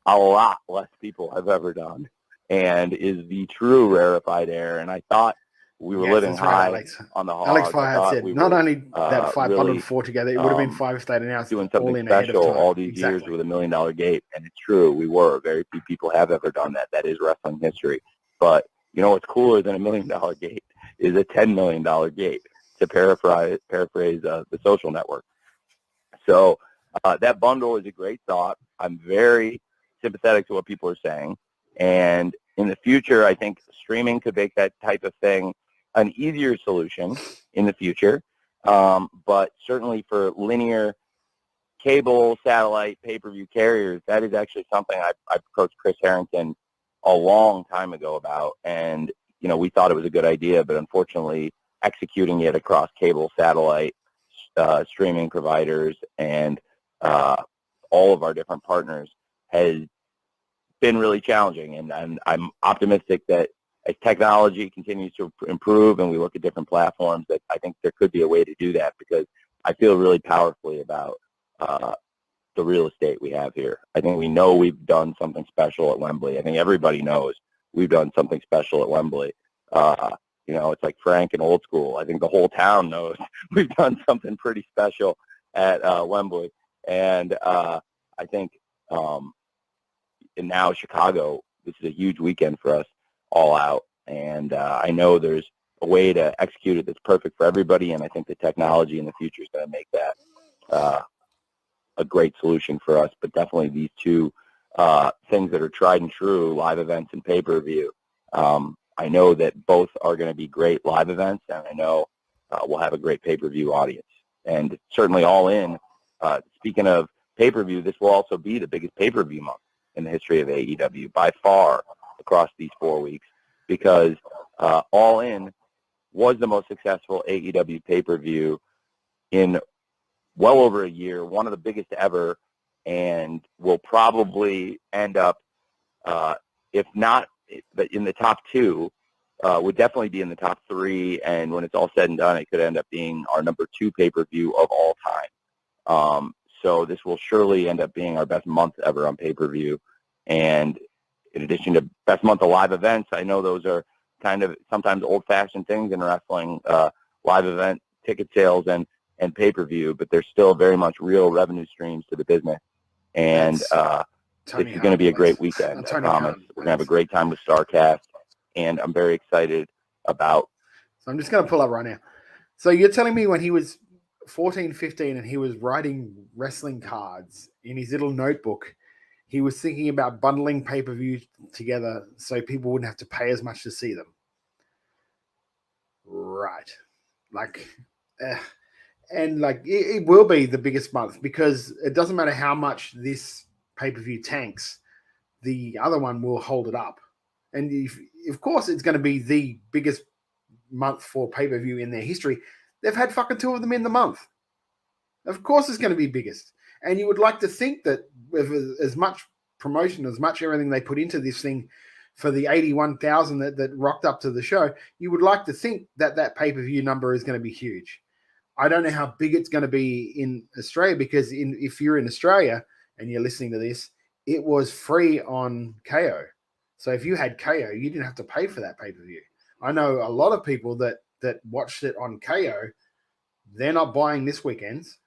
a lot less people have ever done, and is the true rarefied air. And I thought we were Yes, living that's right, high Alex. on the Alex Hogs. I Fire had thought said we not were only that five bundled really four together, it would have been 5 if they'd announced doing all something in ahead of special time. all these years Exactly. with $1 million gate. And it's true, we were. Very few people have ever done that. That is wrestling history. But you know what's cooler than $1 million gate is a $10 million gate, to paraphrase the Social Network. So that bundle is a great thought. I'm very sympathetic to what people are saying. And in the future, I think streaming could make that type of thing an easier solution in the future. But certainly for linear cable, satellite, pay-per-view carriers, that is actually something I approached Chris Harrington a long time ago about. And, you know, we thought it was a good idea, but unfortunately executing it across cable, satellite, streaming providers, and all of our different partners has been really challenging. And I'm optimistic that as technology continues to improve and we look at different platforms, that I think there could be a way to do that, because I feel really powerfully about the real estate we have here. I think we know we've done something special at Wembley. I think everybody knows we've done something special at Wembley. You know, it's like Frank and Old School. I think the whole town knows we've done something pretty special at Wembley. And I think and now Chicago, this is a huge weekend for us all out. And I know there's a way to execute it that's perfect for everybody. And I think the technology in the future is going to make that a great solution for us. But definitely these two things that are tried and true, live events and pay-per-view, I know that both are going to be great live events, and I know we'll have a great pay-per-view audience. And certainly All In, speaking of pay-per-view, this will also be the biggest pay-per-view month in the history of AEW by far across these 4 weeks, because All In was the most successful AEW pay-per-view in well over a year, one of the biggest ever, and will probably end up, if not in the top two, would definitely be in the top three. And when it's all said and done, it could end up being our number 2 pay-per-view of all time. So this will surely end up being our best month ever on pay-per-view. And in addition to best month of live events, I know those are kind of sometimes old-fashioned things in wrestling, live event ticket sales and pay-per-view, but there's still very much real revenue streams to the business. And this is going to be a great weekend, I promise. We're going to have a great time with StarCast, and I'm very excited about. So I'm just going to pull up right now. So you're telling me when he was 14, 15, and he was writing wrestling cards in his little notebook, he was thinking about bundling pay-per-view together so people wouldn't have to pay as much to see them. Right. Like, and like it will be the biggest month, because it doesn't matter how much this pay-per-view tanks, the other one will hold it up. And of course it's going to be the biggest month for pay-per-view in their history. They've had fucking 2 of them in the month. Of course it's going to be biggest. And you would like to think that with as much promotion, as much everything they put into this thing for the 81,000 that rocked up to the show, you would like to think that that pay-per-view number is going to be huge. I don't know how big it's going to be in Australia, because if you're in Australia and you're listening to this, it was free on KO. So if you had KO, you didn't have to pay for that pay-per-view. I know a lot of people that watched it on KO, they're not buying this weekend's.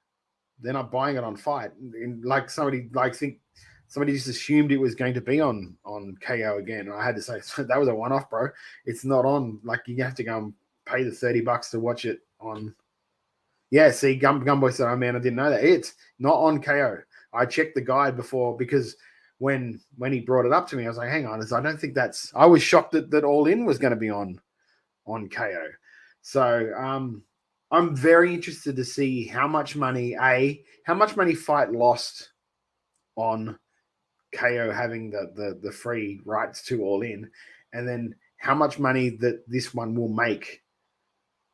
They're not buying it on Fight. And like somebody just assumed it was going to be on KO again. And I had to say, that was a one-off, bro. It's not on. Like, you have to go and pay the $30 to watch it on. Yeah, see, Gumboy said, oh man, I didn't know that. It's not on KO. I checked the guide before, because when he brought it up to me, I was like, hang on, I don't think that's. I was shocked that All In was going to be on KO. So I'm very interested to see how much money Fight lost on KO having the free rights to All In, and then how much money that this one will make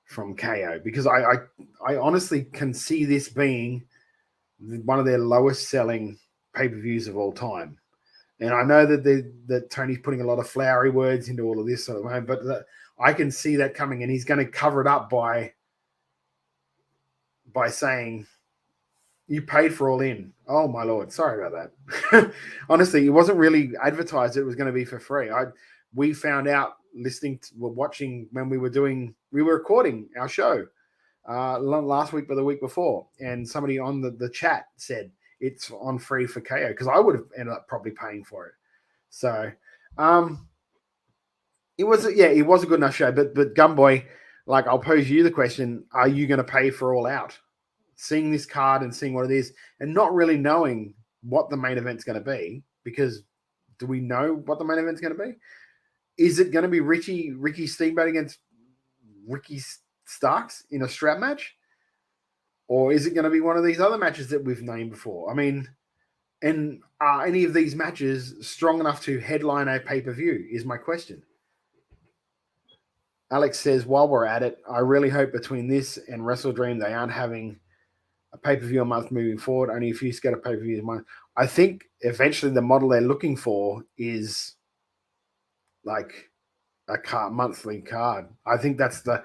from KO, because I honestly can see this being one of their lowest selling pay-per-views of all time. And I know that Tony's putting a lot of flowery words into all of this sort of way, but I can see that coming, and he's going to cover it up by saying, you paid for All In. Oh my Lord. Sorry about that. Honestly, it wasn't really advertised it was going to be for free. We found out were watching when we were recording our show last week or the week before, and somebody on the chat said it's on free for KO, because I would have ended up probably paying for it. So it was a good enough show. But Gumboy, like, I'll pose you the question: are you going to pay for All Out? Seeing this card and seeing what it is, and not really knowing what the main event's going to be, because do we know what the main event's going to be? Is it going to be Ricky Steamboat against Ricky Starks in a strap match? Or is it going to be one of these other matches that we've named before? I mean, and are any of these matches strong enough to headline a pay-per-view is my question. Alex says, while we're at it, I really hope between this and Wrestle Dream, they aren't having a pay-per-view a month moving forward. Only if you get a pay-per-view a month. I think eventually the model they're looking for is like a monthly card. I think that's the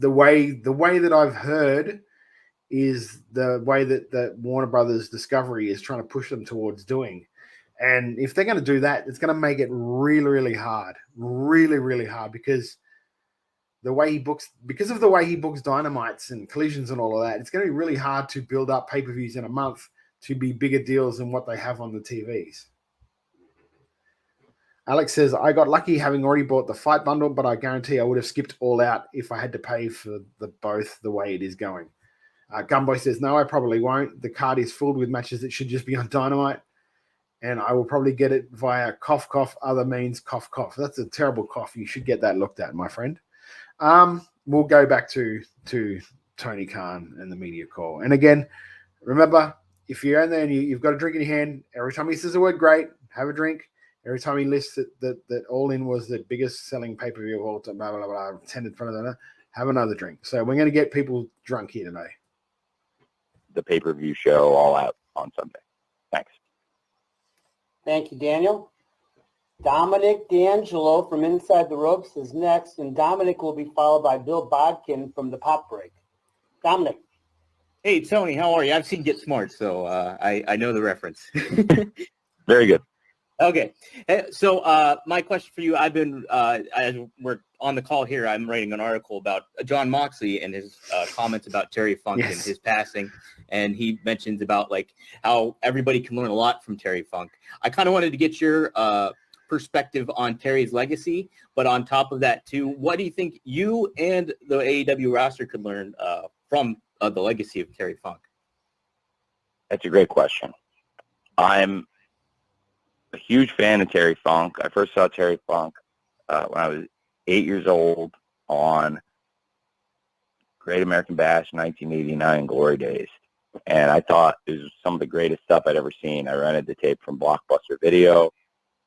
way that I've heard is the way that Warner Brothers Discovery is trying to push them towards doing. And if they're going to do that, it's going to make it really, really hard, because because of the way he books Dynamites and Collisions and all of that, it's going to be really hard to build up pay-per-views in a month to be bigger deals than what they have on the TVs. Alex says, I got lucky having already bought the fight bundle, but I guarantee I would have skipped All Out if I had to pay for both the way it is going. Gumboy says, no, I probably won't. The card is filled with matches that should just be on Dynamite, and I will probably get it via cough, cough, other means, cough, cough. That's a terrible cough. You should get that looked at, my friend. We'll go back to Tony Khan and the media call. And again, remember, if you're in there and you've got a drink in your hand, every time he says the word great, have a drink. Every time he lists that All In was the biggest selling pay-per-view of all time, blah, blah, blah, 10 in front of that, have another drink. So we're going to get people drunk here today. The pay-per-view show All Out on Sunday. Thanks. Thank you, Daniel. Dominic D'Angelo from Inside the Ropes is next, and Dominic will be followed by Bill Bodkin from the Pop Break. Dominic. Hey, Tony, how are you? I've seen Get Smart, so I know the reference. Very good. Okay. So my question for you, I've been, as we're on the call here, I'm writing an article about John Moxley and his comments about Terry Funk and his passing. And he mentions about like how everybody can learn a lot from Terry Funk. I kind of wanted to get your perspective on Terry's legacy, but on top of that too, what do you think you and the AEW roster could learn from the legacy of Terry Funk? That's a great question. I'm a huge fan of Terry Funk. I first saw Terry Funk when I was 8 years old on Great American Bash 1989 Glory Days. And I thought it was some of the greatest stuff I'd ever seen. I rented the tape from Blockbuster Video,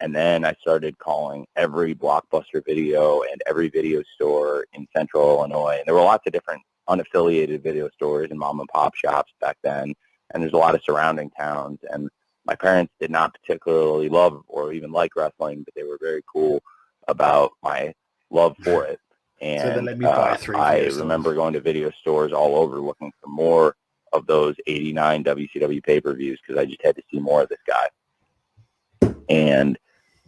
and then I started calling every Blockbuster Video and every video store in Central Illinois. And there were lots of different unaffiliated video stores and mom and pop shops back then. And there's a lot of surrounding towns. And my parents did not particularly love or even like wrestling, but they were very cool about my love for it. And so they let me buy three I remember going to video stores all over looking for more of those 89 WCW pay-per-views because I just had to see more of this guy. And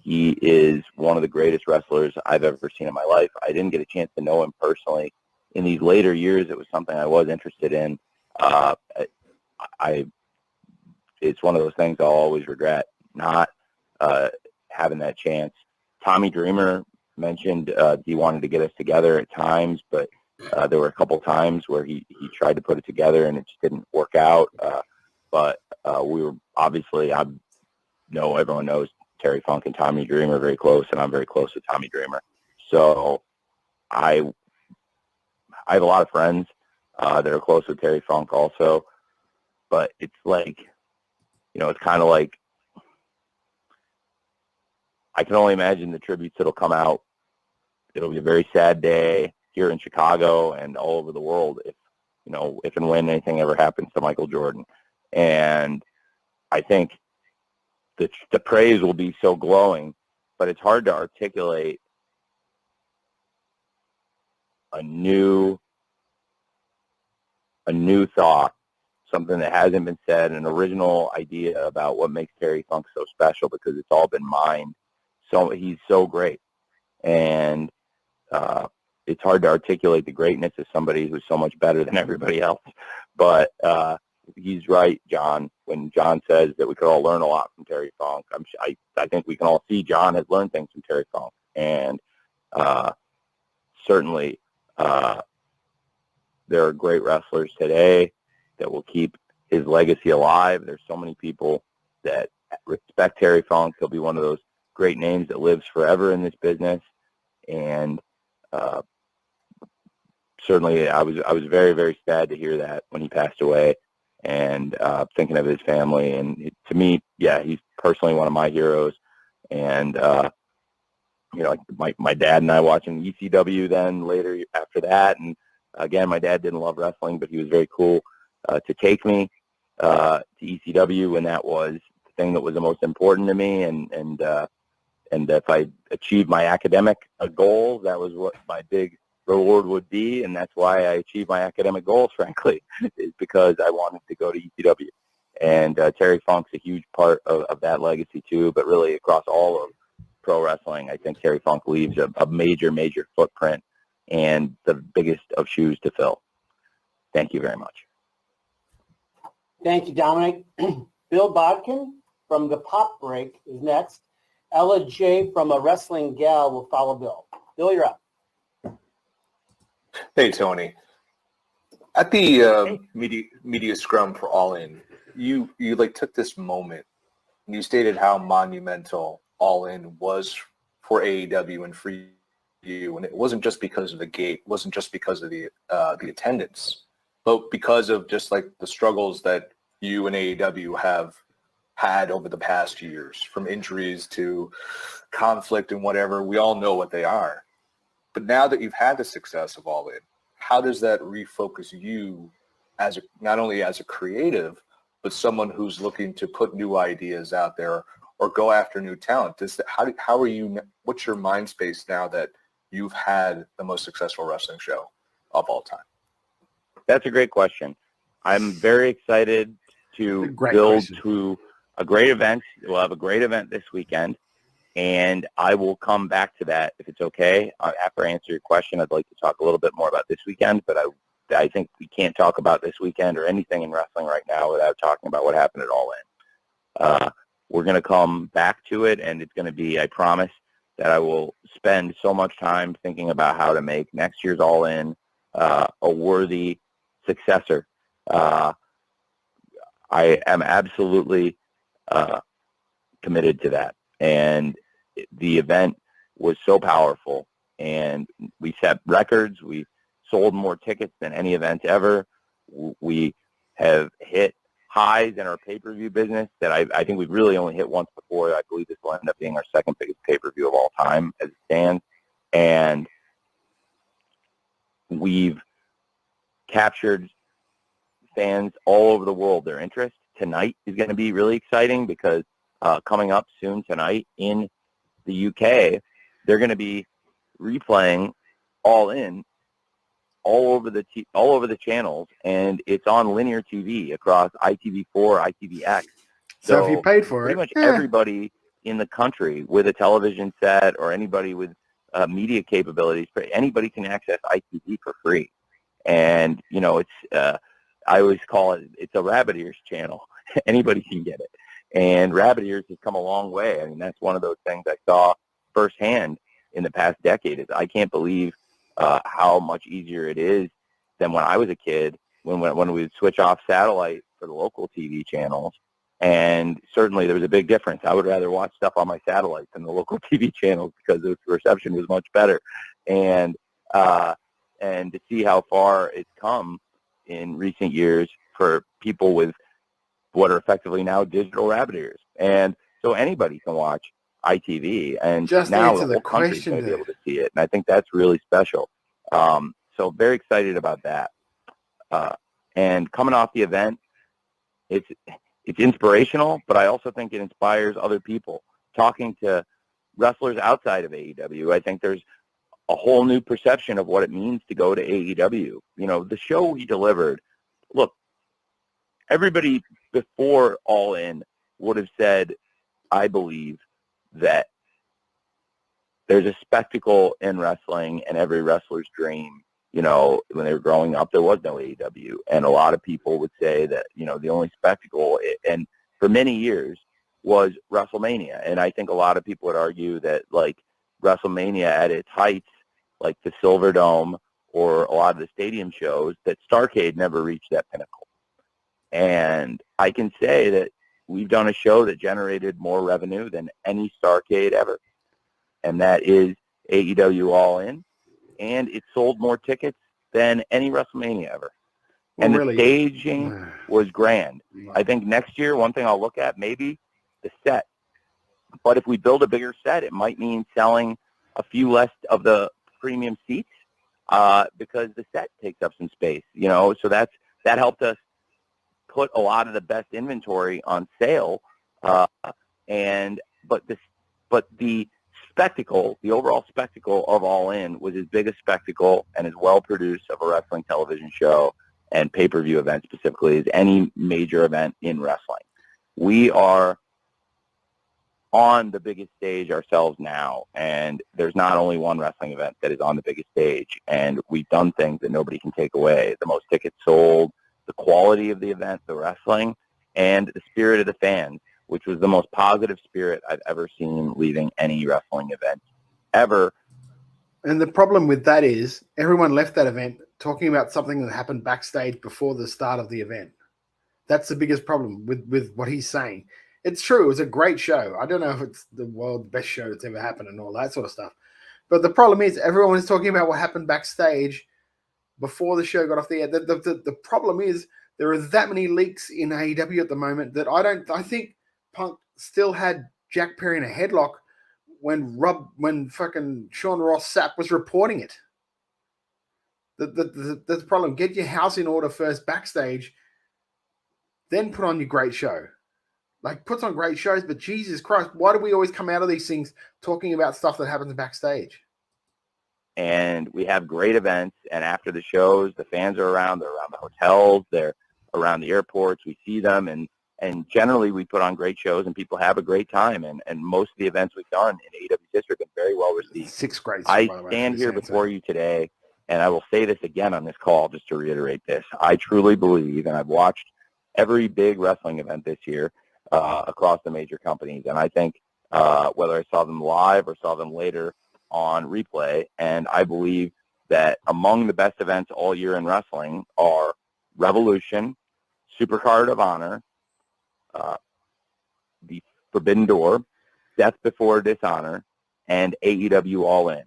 he is one of the greatest wrestlers I've ever seen in my life. I didn't get a chance to know him personally. In these later years, it was something I was interested in. It's one of those things I'll always regret, not having that chance. Tommy Dreamer mentioned he wanted to get us together at times, but there were a couple times where he tried to put it together and it just didn't work out. But we were obviously, everyone knows Terry Funk and Tommy Dreamer are very close, and I'm very close to Tommy Dreamer. So I have a lot of friends that are close with Terry Funk also, but it's like, it's kind of like, I can only imagine the tributes that'll come out. It'll be a very sad day here in Chicago and all over the world if and when anything ever happens to Michael Jordan. And I think the praise will be so glowing, but it's hard to articulate a new thought, something that hasn't been said, an original idea about what makes Terry Funk so special, because it's all been mined. So he's so great. And it's hard to articulate the greatness of somebody who's so much better than everybody else. But he's right, John, when John says that we could all learn a lot from Terry Funk. I think we can all see John has learned things from Terry Funk. And certainly there are great wrestlers today that will keep his legacy alive. There's so many people that respect Terry Funk. He'll be one of those great names that lives forever in this business. And certainly I was very, very sad to hear that when he passed away, and thinking of his family. And to me, yeah, he's personally one of my heroes. And, you know, my dad and I watching ECW then later after that. And again, my dad didn't love wrestling, but he was very cool to take me to ECW when that was the thing that was the most important to me. And if I achieved my academic goals, that was what my big reward would be. And that's why I achieved my academic goals, frankly, is because I wanted to go to ECW. And Terry Funk's a huge part of that legacy too, but really across all of pro wrestling, I think Terry Funk leaves a major, major footprint and the biggest of shoes to fill. Thank you very much. Thank you, Dominic. Bill Bodkin from the Pop Break is next. Ella J from A Wrestling Gal will follow Bill. Bill, you're up. Hey, Tony. At the media scrum for All In, you like took this moment and you stated how monumental All In was for AEW and for you, and it wasn't just because of the gate, wasn't just because of the attendance, but because of just like the struggles that you and AEW have had over the past years, from injuries to conflict and whatever. We all know what they are. But now that you've had the success of All In, how does that refocus you as not only as a creative, but someone who's looking to put new ideas out there or go after new talent? How are you? What's your mind space now that you've had the most successful wrestling show of all time? That's a great question. I'm very excited to build to a great event. We'll have a great event this weekend, and I will come back to that if it's okay. After I answer your question, I'd like to talk a little bit more about this weekend, but I think we can't talk about this weekend or anything in wrestling right now without talking about what happened at All In. We're going to come back to it, and it's going to be, I promise, that I will spend so much time thinking about how to make next year's All In a worthy successor. I am absolutely committed to that. And the event was so powerful, and we set records. We sold more tickets than any event ever. We have hit highs in our pay-per-view business that I think we've really only hit once before. I believe this will end up being our second biggest pay-per-view of all time as it stands. And we've captured fans all over the world, their interest. Tonight is going to be really exciting because coming up soon tonight in the UK, they're going to be replaying All In all over the channels, and it's on linear TV across ITV4, ITVX. So if you paid for pretty it, much everybody in the country with a television set or anybody with media capabilities, anybody can access ITV for free. And you know, it's I always call it's a rabbit ears channel. Anybody can get it. And rabbit ears has come a long way. I mean, that's one of those things I saw firsthand in the past decade. Is I can't believe how much easier it is than when I was a kid, when we would switch off satellite for the local TV channels. And certainly there was a big difference. I would rather watch stuff on my satellite than the local TV channels because the reception was much better. And to see how far it's come in recent years for people with what are effectively now digital rabbit ears. And so anybody can watch ITV, and just now answer the whole country's going to be there. able to see it. And I think that's really special. So very excited about that. And coming off the event, it's inspirational, but I also think it inspires other people. Talking to wrestlers outside of AEW, I think there's a whole new perception of what it means to go to AEW. You know, the show we delivered, look, everybody before All In would have said, I believe, that there's a spectacle in wrestling, and every wrestler's dream, you know, when they were growing up, there was no AEW. And a lot of people would say that, you know, the only spectacle, and for many years, was WrestleMania. And I think a lot of people would argue that, like, WrestleMania at its heights, like the Silverdome or a lot of the stadium shows, that Starrcade never reached that pinnacle. And I can say that we've done a show that generated more revenue than any Starrcade ever, and that is AEW All In, and it sold more tickets than any WrestleMania ever. And Well, really, the staging was grand. I think next year, one thing I'll look at, maybe the set. But if we build a bigger set, it might mean selling a few less of the premium seats because the set takes up some space, you know. So that helped us put a lot of the best inventory on sale. But the spectacle, the overall spectacle of All In was as big a spectacle and as well produced of a wrestling television show and pay-per-view event specifically as any major event in wrestling. We are on the biggest stage ourselves now, and there's not only one wrestling event that is on the biggest stage, and we've done things that nobody can take away. The most tickets sold, the quality of the event, the wrestling, and the spirit of the fans, which was the most positive spirit I've ever seen leaving any wrestling event ever. And the problem with that is everyone left that event talking about something that happened backstage before the start of the event. That's the biggest problem with what he's saying. It's true. It was a great show. I don't know if it's the world's best show that's ever happened and all that sort of stuff. But the problem is everyone is talking about what happened backstage before the show got off the air. The problem is there are that many leaks in AEW at the moment that I think Punk still had Jack Perry in a headlock when fucking Sean Ross Sapp was reporting it. That's the problem. Get your house in order first backstage, then put on your great show. Like, puts on great shows, but Jesus Christ, why do we always come out of these things talking about stuff that happens backstage? And we have great events, and after the shows, the fans are around. They're around the hotels. They're around the airports. We see them, and generally we put on great shows, and people have a great time. And most of the events we've done in AEW's history have been very well received. 6 grades. I stand here before you today, and I will say this again on this call just to reiterate this. I truly believe, and I've watched every big wrestling event this year across the major companies, and I think whether I saw them live or saw them later on replay, and I believe that among the best events all year in wrestling are Revolution, Supercard of Honor, the Forbidden Door, Death Before Dishonor, and AEW All In.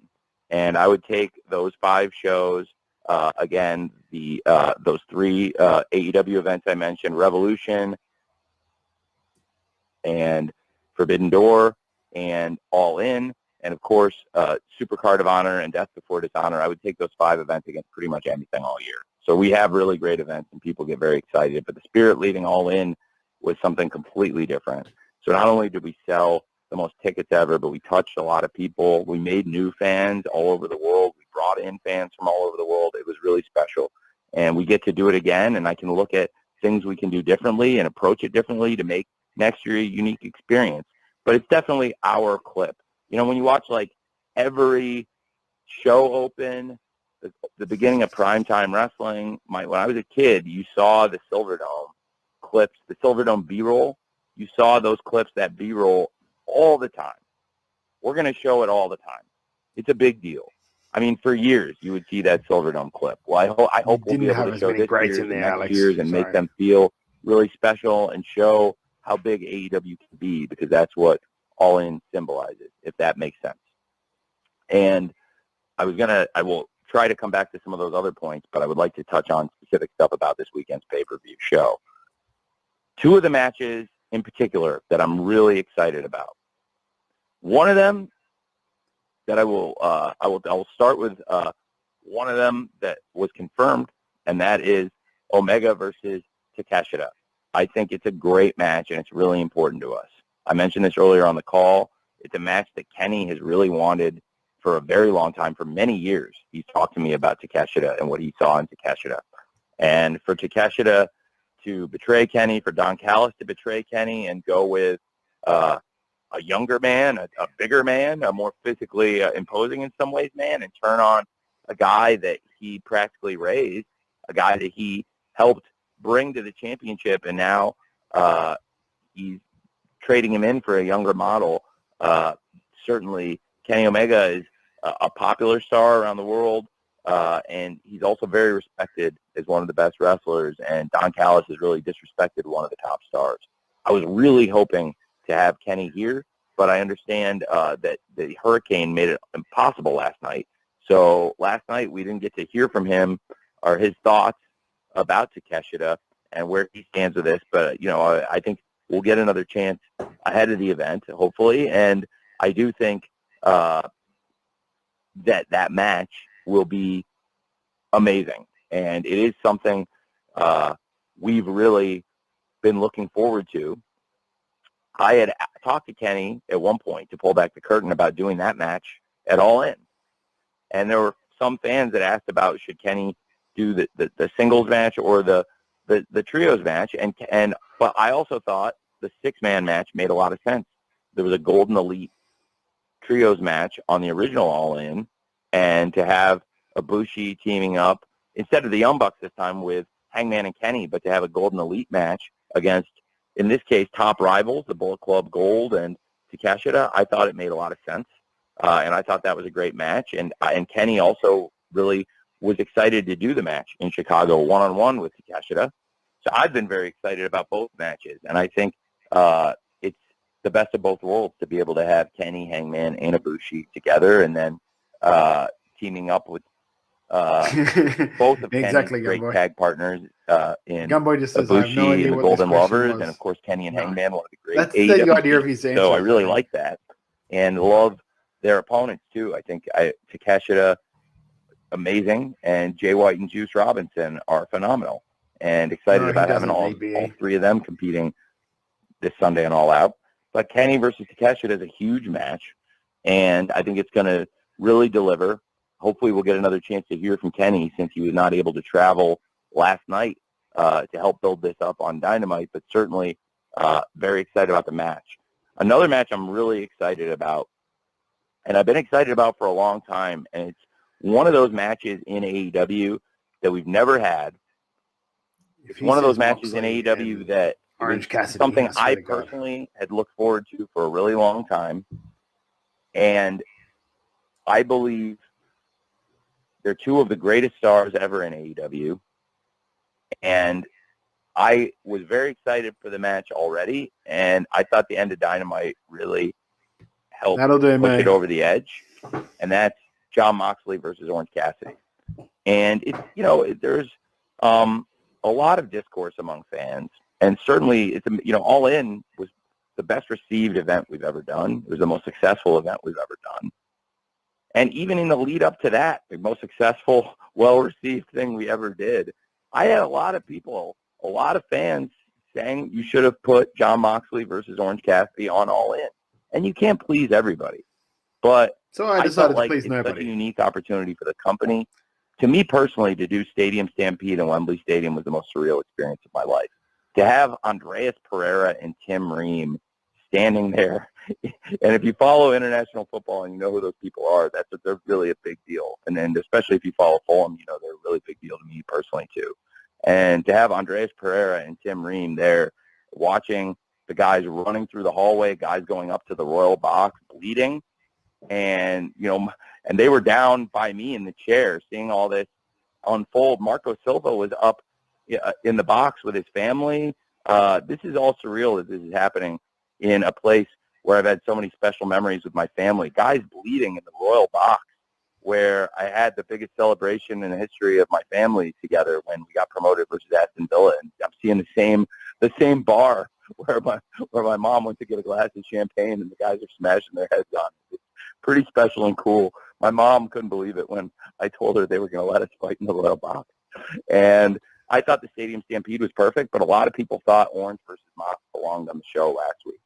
And I would take those 5 shows, again, those 3 AEW events I mentioned, Revolution and Forbidden Door and All In, and of course, Supercard of Honor and Death Before Dishonor. I would take those 5 events against pretty much anything all year. So we have really great events, and people get very excited. But the spirit leading All In was something completely different. So not only did we sell the most tickets ever, but we touched a lot of people. We made new fans all over the world. We brought in fans from all over the world. It was really special. And we get to do it again, and I can look at things we can do differently and approach it differently to make next year a unique experience. But it's definitely our clip. You know, when you watch, like, every show open, the beginning of primetime wrestling, when I was a kid, you saw the Silverdome clips, the Silverdome B-roll. You saw those clips, that B-roll, all the time. We're going to show it all the time. It's a big deal. I mean, for years, you would see that Silverdome clip. Well, I hope we'll be able to show this year's and next year's and make them feel really special and show how big AEW can be, because that's what All In symbolizes, if that makes sense. And I will try to come back to some of those other points, but I would like to touch on specific stuff about this weekend's pay-per-view show. 2 of the matches in particular that I'm really excited about. One of them that I will start with one of them that was confirmed, and that is Omega versus Takeshita. I think it's a great match, and it's really important to us. I mentioned this earlier on the call. It's a match that Kenny has really wanted for a very long time, for many years. He's talked to me about Takeshita and what he saw in Takeshita. And for Takeshita to betray Kenny, for Don Callis to betray Kenny and go with a younger man, a bigger man, a more physically imposing in some ways man, and turn on a guy that he practically raised, a guy that he helped bring to the championship, and now he's trading him in for a younger model. Certainly, Kenny Omega is a popular star around the world, and he's also very respected as one of the best wrestlers, and Don Callis has really disrespected one of the top stars. I was really hoping to have Kenny here, but I understand that the hurricane made it impossible last night. So last night we didn't get to hear from him or his thoughts about Takeshita and where he stands with this. But, I think we'll get another chance ahead of the event, hopefully. And I do think that match will be amazing. And it is something we've really been looking forward to. I had talked to Kenny at one point to pull back the curtain about doing that match at All In. And there were some fans that asked about should Kenny do the singles match or the trios match. But I also thought the 6-man match made a lot of sense. There was a Golden Elite trios match on the original All In, and to have Ibushi teaming up instead of the Young Bucks this time with Hangman and Kenny, but to have a Golden Elite match against, in this case, top rivals, the Bullet Club Gold and Takeshita, I thought it made a lot of sense. And I thought that was a great match. And Kenny also really was excited to do the match in Chicago one-on-one with Takeshita. So I've been very excited about both matches. And I think it's the best of both worlds to be able to have Kenny, Hangman, and Ibushi together, and then teaming up with both of Kenny's great tag partners in Ibushi and the Golden Lovers, and of course Kenny and Hangman, one of the great AEW the idea of his answer. So I really like that, and love their opponents too. I think Takeshita, amazing, and Jay White and Juice Robinson are phenomenal, and excited about having all 3 of them competing this Sunday on All Out. But Kenny versus Takeshita is a huge match, and I think it's going to really deliver. Hopefully we'll get another chance to hear from Kenny since he was not able to travel last night to help build this up on Dynamite, but certainly very excited about the match. Another match I'm really excited about, and I've been excited about for a long time, and it's one of those matches in AEW that we've never had. It's one of those matches in AEW that Orange Cassidy, something I personally had looked forward to for a really long time, and I believe they're 2 of the greatest stars ever in AEW, and I was very excited for the match already, and I thought the end of Dynamite really helped push it over the edge, and that's Jon Moxley versus Orange Cassidy. And there's a lot of discourse among fans, and certainly it's All In was the best received event we've ever done. It was the most successful event we've ever done. And even in the lead up to that, the most successful, well-received thing we ever did, I had a lot of people, a lot of fans saying you should have put Jon Moxley versus Orange Cassidy on All In. And you can't please everybody. But so I decided to please it's nobody. Such a unique opportunity for the company. To me personally, to do Stadium Stampede in Wembley Stadium was the most surreal experience of my life. To have Andreas Pereira and Tim Ream standing there, and if you follow international football and you know who those people are, they're really a big deal. And then especially if you follow Fulham, they're a really big deal to me personally too. And to have Andreas Pereira and Tim Ream there watching the guys running through the hallway, guys going up to the royal box bleeding, and and they were down by me in the chair seeing all this unfold. Marco Silva was up in the box with his family. This is all surreal that this is happening in a place where I've had so many special memories with my family. Guys bleeding in the royal box where I had the biggest celebration in the history of my family together when we got promoted versus Aston Villa. And I'm seeing the same bar where my mom went to get a glass of champagne and the guys are smashing their heads on. It's pretty special and cool. My mom couldn't believe it when I told her they were going to let us fight in the royal box. And I thought the Stadium Stampede was perfect, but a lot of people thought Orange versus Mox belonged on the show last week.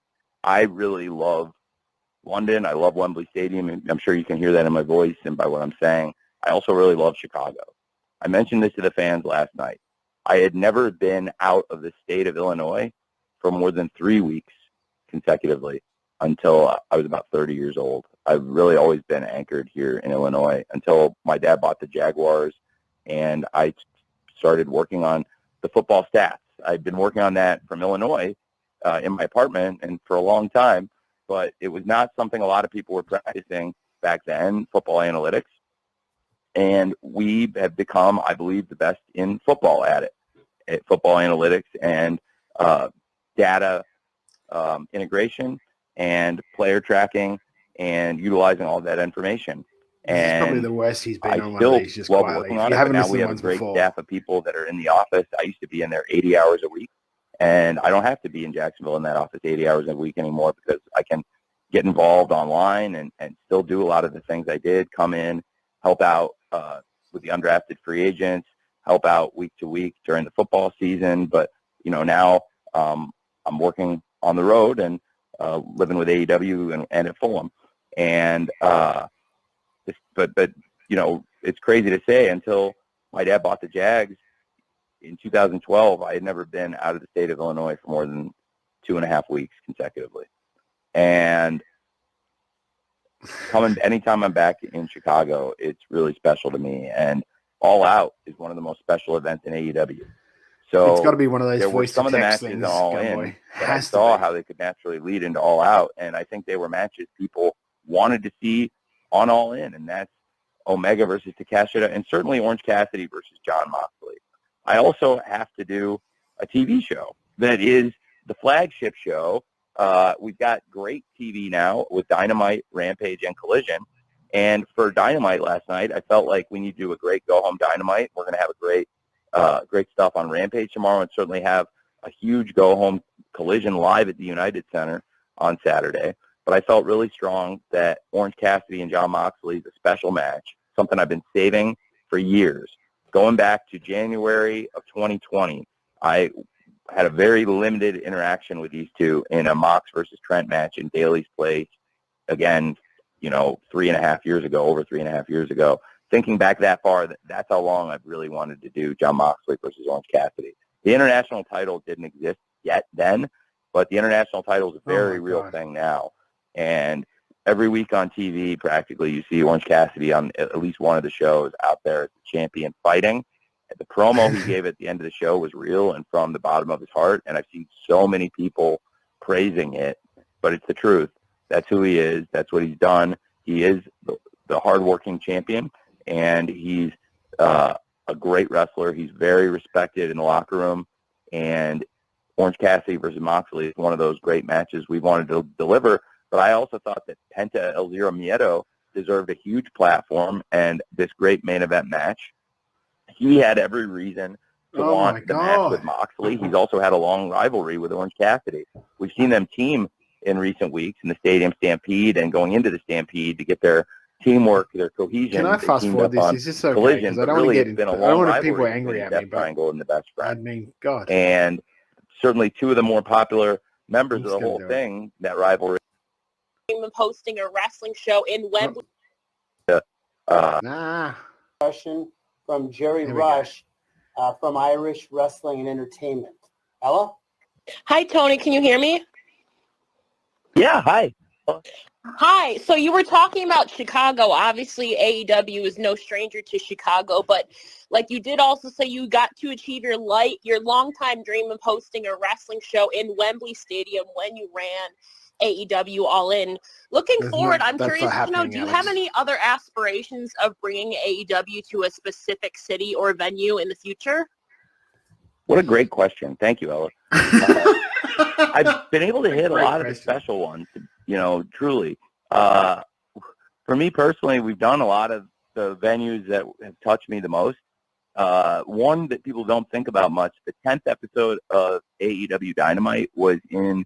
I really love London. I love Wembley Stadium, and I'm sure you can hear that in my voice and by what I'm saying. I also really love Chicago. I mentioned this to the fans last night. I had never been out of the state of Illinois for more than 3 weeks consecutively. until I was about 30 years old. I've really always been anchored here in Illinois until my dad bought the Jaguars, and I started working on the football stats. I've been working on that from Illinois in my apartment and for a long time, but it was not something a lot of people were practicing back then, football analytics. And we have become, I believe, the best in football at it, at football analytics and data integration and player tracking and utilizing all that information. This is probably And the worst he's been I on one still of these, just love quietly. working If on you it, but haven't now listened we to have a ones great before, staff of people that are in the office. I used to be in there 80 hours a week, and I don't have to be in Jacksonville in that office 80 hours a week anymore because I can get involved online and still do a lot of the things I did, come in, help out with the undrafted free agents, help out week to week during the football season. But, now I'm working on the road and living with AEW and at Fulham. And but it's crazy to say, until my dad bought the Jags in 2012, I had never been out of the state of Illinois for more than 2.5 weeks consecutively. And anytime I'm back in Chicago, it's really special to me. And All Out is one of the most special events in AEW. So it's got to be one of those there were voice some to of the text matches things. in All In that I saw how they could naturally lead into All Out, and I think they were matches people wanted to see on All In, and that's Omega versus Takeshita, and certainly Orange Cassidy versus Jon Moxley. I also have to do a TV show that is the flagship show. We've got great TV now with Dynamite, Rampage, and Collision. And for Dynamite last night, I felt like we need to do a great go-home Dynamite. We're going to have a great stuff on Rampage tomorrow, and certainly have a huge go-home Collision live at the United Center on Saturday. But I felt really strong that Orange Cassidy and Jon Moxley is a special match, something I've been saving for years. Going back to January of 2020, I had a very limited interaction with these two in a Mox versus Trent match in Daly's Place. Again, 3.5 years ago, over 3.5 years ago. Thinking back that far, that's how long I've really wanted to do Jon Moxley versus Orange Cassidy. The international title didn't exist yet then, but the international title is a very real thing now. And every week on TV, practically, you see Orange Cassidy on at least one of the shows out there as the champion fighting. The promo he gave at the end of the show was real and from the bottom of his heart, and I've seen so many people praising it, but it's the truth. That's who he is. That's what he's done. He is the hardworking champion, and he's a great wrestler. He's very respected in the locker room, and Orange Cassidy versus Moxley is one of those great matches we wanted to deliver. But I also thought that Penta El Zero Miedo deserved a huge platform and this great main event match. He had every reason to want the match with Moxley. He's also had a long rivalry with Orange Cassidy. We've seen them team in recent weeks in the Stadium Stampede and going into the Stampede to get their teamwork, their cohesion. Can I fast forward this? Is this okay? Collision, I don't want to get into. I don't want people angry at me, but Triangle and the Best Friend. I mean, God. And certainly two of the more popular members of the whole thing, that rivalry. Hosting a wrestling show in Wembley. Question from Jerry Rush from Irish Wrestling and Entertainment. Ella? Hi, Tony. Can you hear me? Yeah, hi. Hi. So you were talking about Chicago. Obviously, AEW is no stranger to Chicago, but like you did also say you got to achieve your longtime dream of hosting a wrestling show in Wembley Stadium when you ran AEW All In. Looking forward, I'm curious to know, do you have any other aspirations of bringing AEW to a specific city or venue in the future? What a great question. Thank you, Ella. I've been able to hit a lot of the special ones, truly. For me personally, we've done a lot of the venues that have touched me the most. One that people don't think about much, the 10th episode of AEW Dynamite was in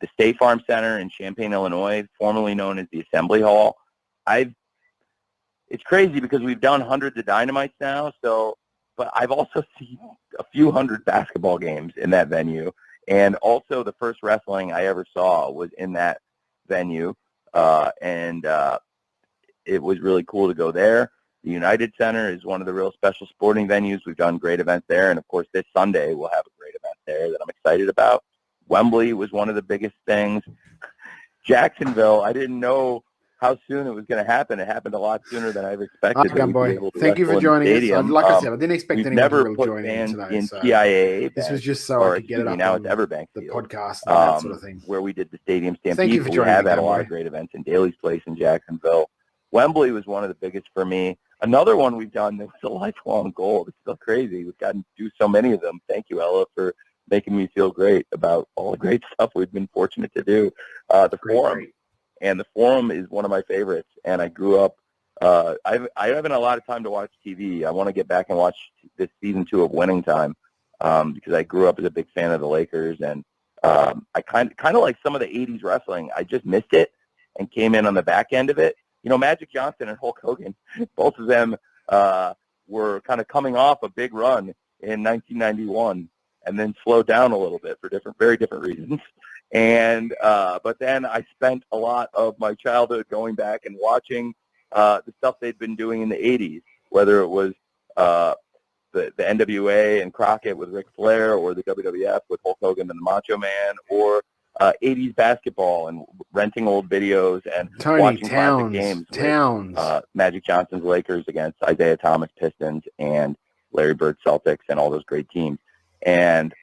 the State Farm Center in Champaign, Illinois, formerly known as the Assembly Hall. It's crazy because we've done hundreds of Dynamites now, but I've also seen a few hundred basketball games in that venue. And also the first wrestling I ever saw was in that venue. And it was really cool to go there. The United Center is one of the real special sporting venues. We've done great events there. And, of course, this Sunday we'll have a great event there that I'm excited about. Wembley was one of the biggest things. Jacksonville, I didn't know how soon it was going to happen. It happened a lot sooner than I've expected. Hi, Gunboy. Thank you for joining us. Like I said, I didn't expect We've anyone to never really put join in fans today. in So TIAA this was banks, just so or I could get it excuse me, up now on it's Everbank the Field, podcast and that sort of thing. where we did the Stadium Stampede. Thank you for We joining have me, had a lot Gunboy. of great events in Daly's Place in Jacksonville. Wembley was one of the biggest for me. Another one we've done that was a lifelong goal. It's still crazy. We've gotten to do so many of them. Thank you, Ella, for making me feel great about all the great stuff we've been fortunate to do. The Forum. And the Forum is one of my favorites. And I grew up, I haven't a lot of time to watch TV. I want to get back and watch this season 2 of Winning Time because I grew up as a big fan of the Lakers. And I kind of like some of the 80s wrestling. I just missed it and came in on the back end of it. You know, Magic Johnson and Hulk Hogan, both of them were kind of coming off a big run in 1991 and then slowed down a little bit for very different reasons. And but then I spent a lot of my childhood going back and watching the stuff they'd been doing in the 80s, whether it was the NWA and Crockett with Ric Flair, or the WWF with Hulk Hogan and the Macho Man, or 80s basketball and renting old videos and watching classic games with Magic Johnson's Lakers against Isaiah Thomas Pistons and Larry Bird Celtics and all those great teams. And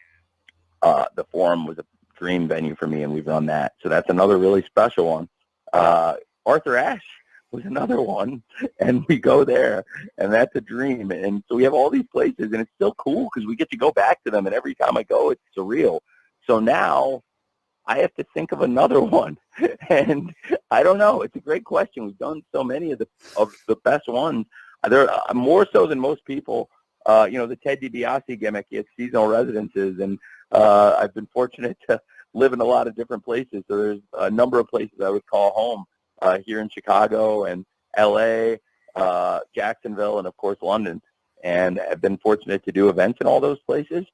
the Forum was a dream venue for me, and we've run that. So that's another really special one. Arthur Ashe was another one, and we go there, and that's a dream. And so we have all these places, and it's still cool because we get to go back to them, and every time I go, it's surreal. So now I have to think of another one, and I don't know. It's a great question. We've done so many of the best ones. There are more so than most people. The Ted DiBiase gimmick, he has seasonal residences, and I've been fortunate to live in a lot of different places. So there's a number of places I would call home here in Chicago and L.A., Jacksonville, and, of course, London. And I've been fortunate to do events in all those places.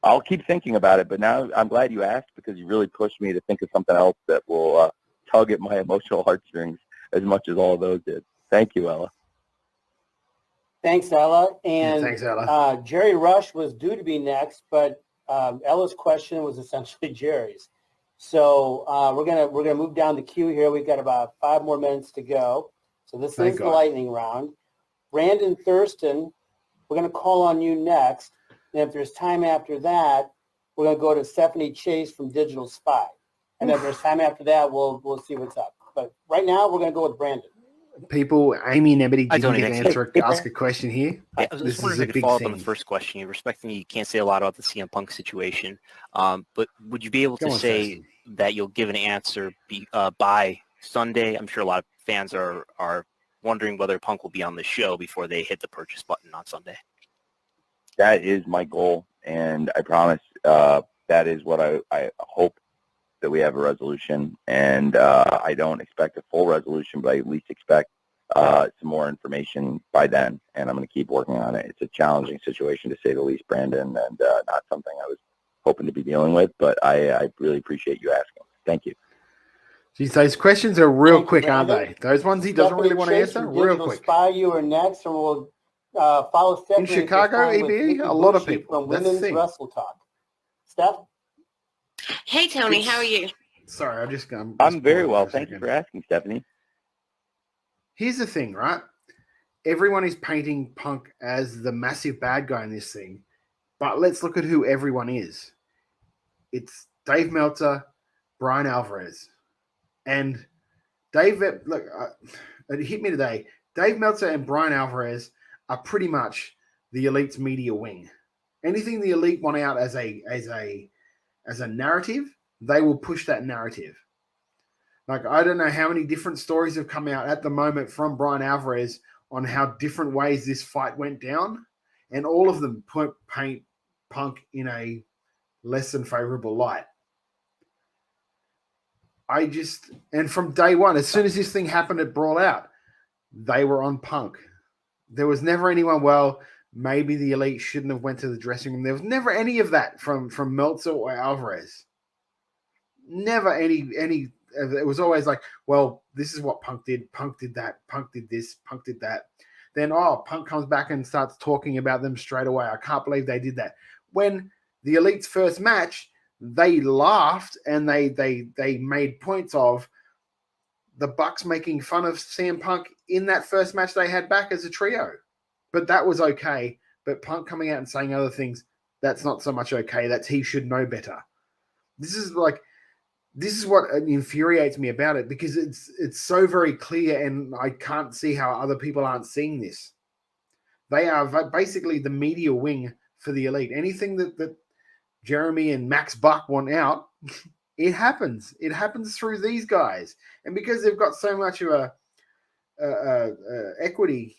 I'll keep thinking about it, but now I'm glad you asked because you really pushed me to think of something else that will tug at my emotional heartstrings as much as all of those did. Thank you, Ella. Thanks, Ella. And thanks, Ella. Jerry Rush was due to be next, but Ella's question was essentially Jerry's. So we're gonna move down the queue here. We've got about 5 more minutes to go. So this is the lightning round. Brandon Thurston, we're gonna call on you next. And if there's time after that, we're gonna go to Stephanie Chase from Digital Spy. And if there's time after that, we'll see what's up. But right now, we're gonna go with Brandon. People, Amy Nebedy didn't Thanks. ask a question here. I was just wondering if I could follow up on the first question. You're respecting you can't say a lot about the CM Punk situation, but would you be able to say that you'll give an answer by Sunday? I'm sure a lot of fans are wondering whether Punk will be on the show before they hit the purchase button on Sunday. That is my goal, and I promise that is what I hope, that we have a resolution. And I don't expect a full resolution, but I at least expect some more information by then, and I'm going to keep working on it. It's a challenging situation, to say the least, Brandon, and not something I was hoping to be dealing with, but I really appreciate you asking. Thank you. Geez, those questions are real quick, aren't they? Those ones he doesn't really want to answer, real quick. Spy, you are next, and we'll follow Stephanie. In Chicago, EBE, a lot of people. From Women's Wrestle Talk. Steph? Hey, Tony, how are you? Sorry, I'm very well. Thank you for asking, Stephanie. Here's the thing, right? Everyone is painting Punk as the massive bad guy in this thing, but let's look at who everyone is. It's Dave Meltzer, Brian Alvarez, and look, it hit me today. Dave Meltzer and Brian Alvarez are pretty much the Elite's media wing. Anything the Elite want out as a narrative, they will push that narrative. Like, I don't know how many different stories have come out at the moment from Brian Alvarez on how different ways this fight went down, and all of them paint Punk in a less than favorable light. And from day one, as soon as this thing happened at Brawl Out, they were on Punk. There was never anyone, well, maybe the Elite shouldn't have went to the dressing room. There was never any of that from Meltzer or Alvarez. Never any. It was always like, well, this is what Punk did. Punk did that. Punk did this. Punk did that. Then, Punk comes back and starts talking about them straight away. I can't believe they did that. When the Elite's first match, they laughed and they made points of the Bucks making fun of CM Punk in that first match they had back as a trio. But that was okay. But Punk coming out and saying other things, that's not so much okay. That's he should know better. This is what infuriates me about it, because it's so very clear, and I can't see how other people aren't seeing this. They are basically the media wing for the Elite. Anything that Jeremy and Max Buck want out, it happens. It happens through these guys. And because they've got so much of a equity,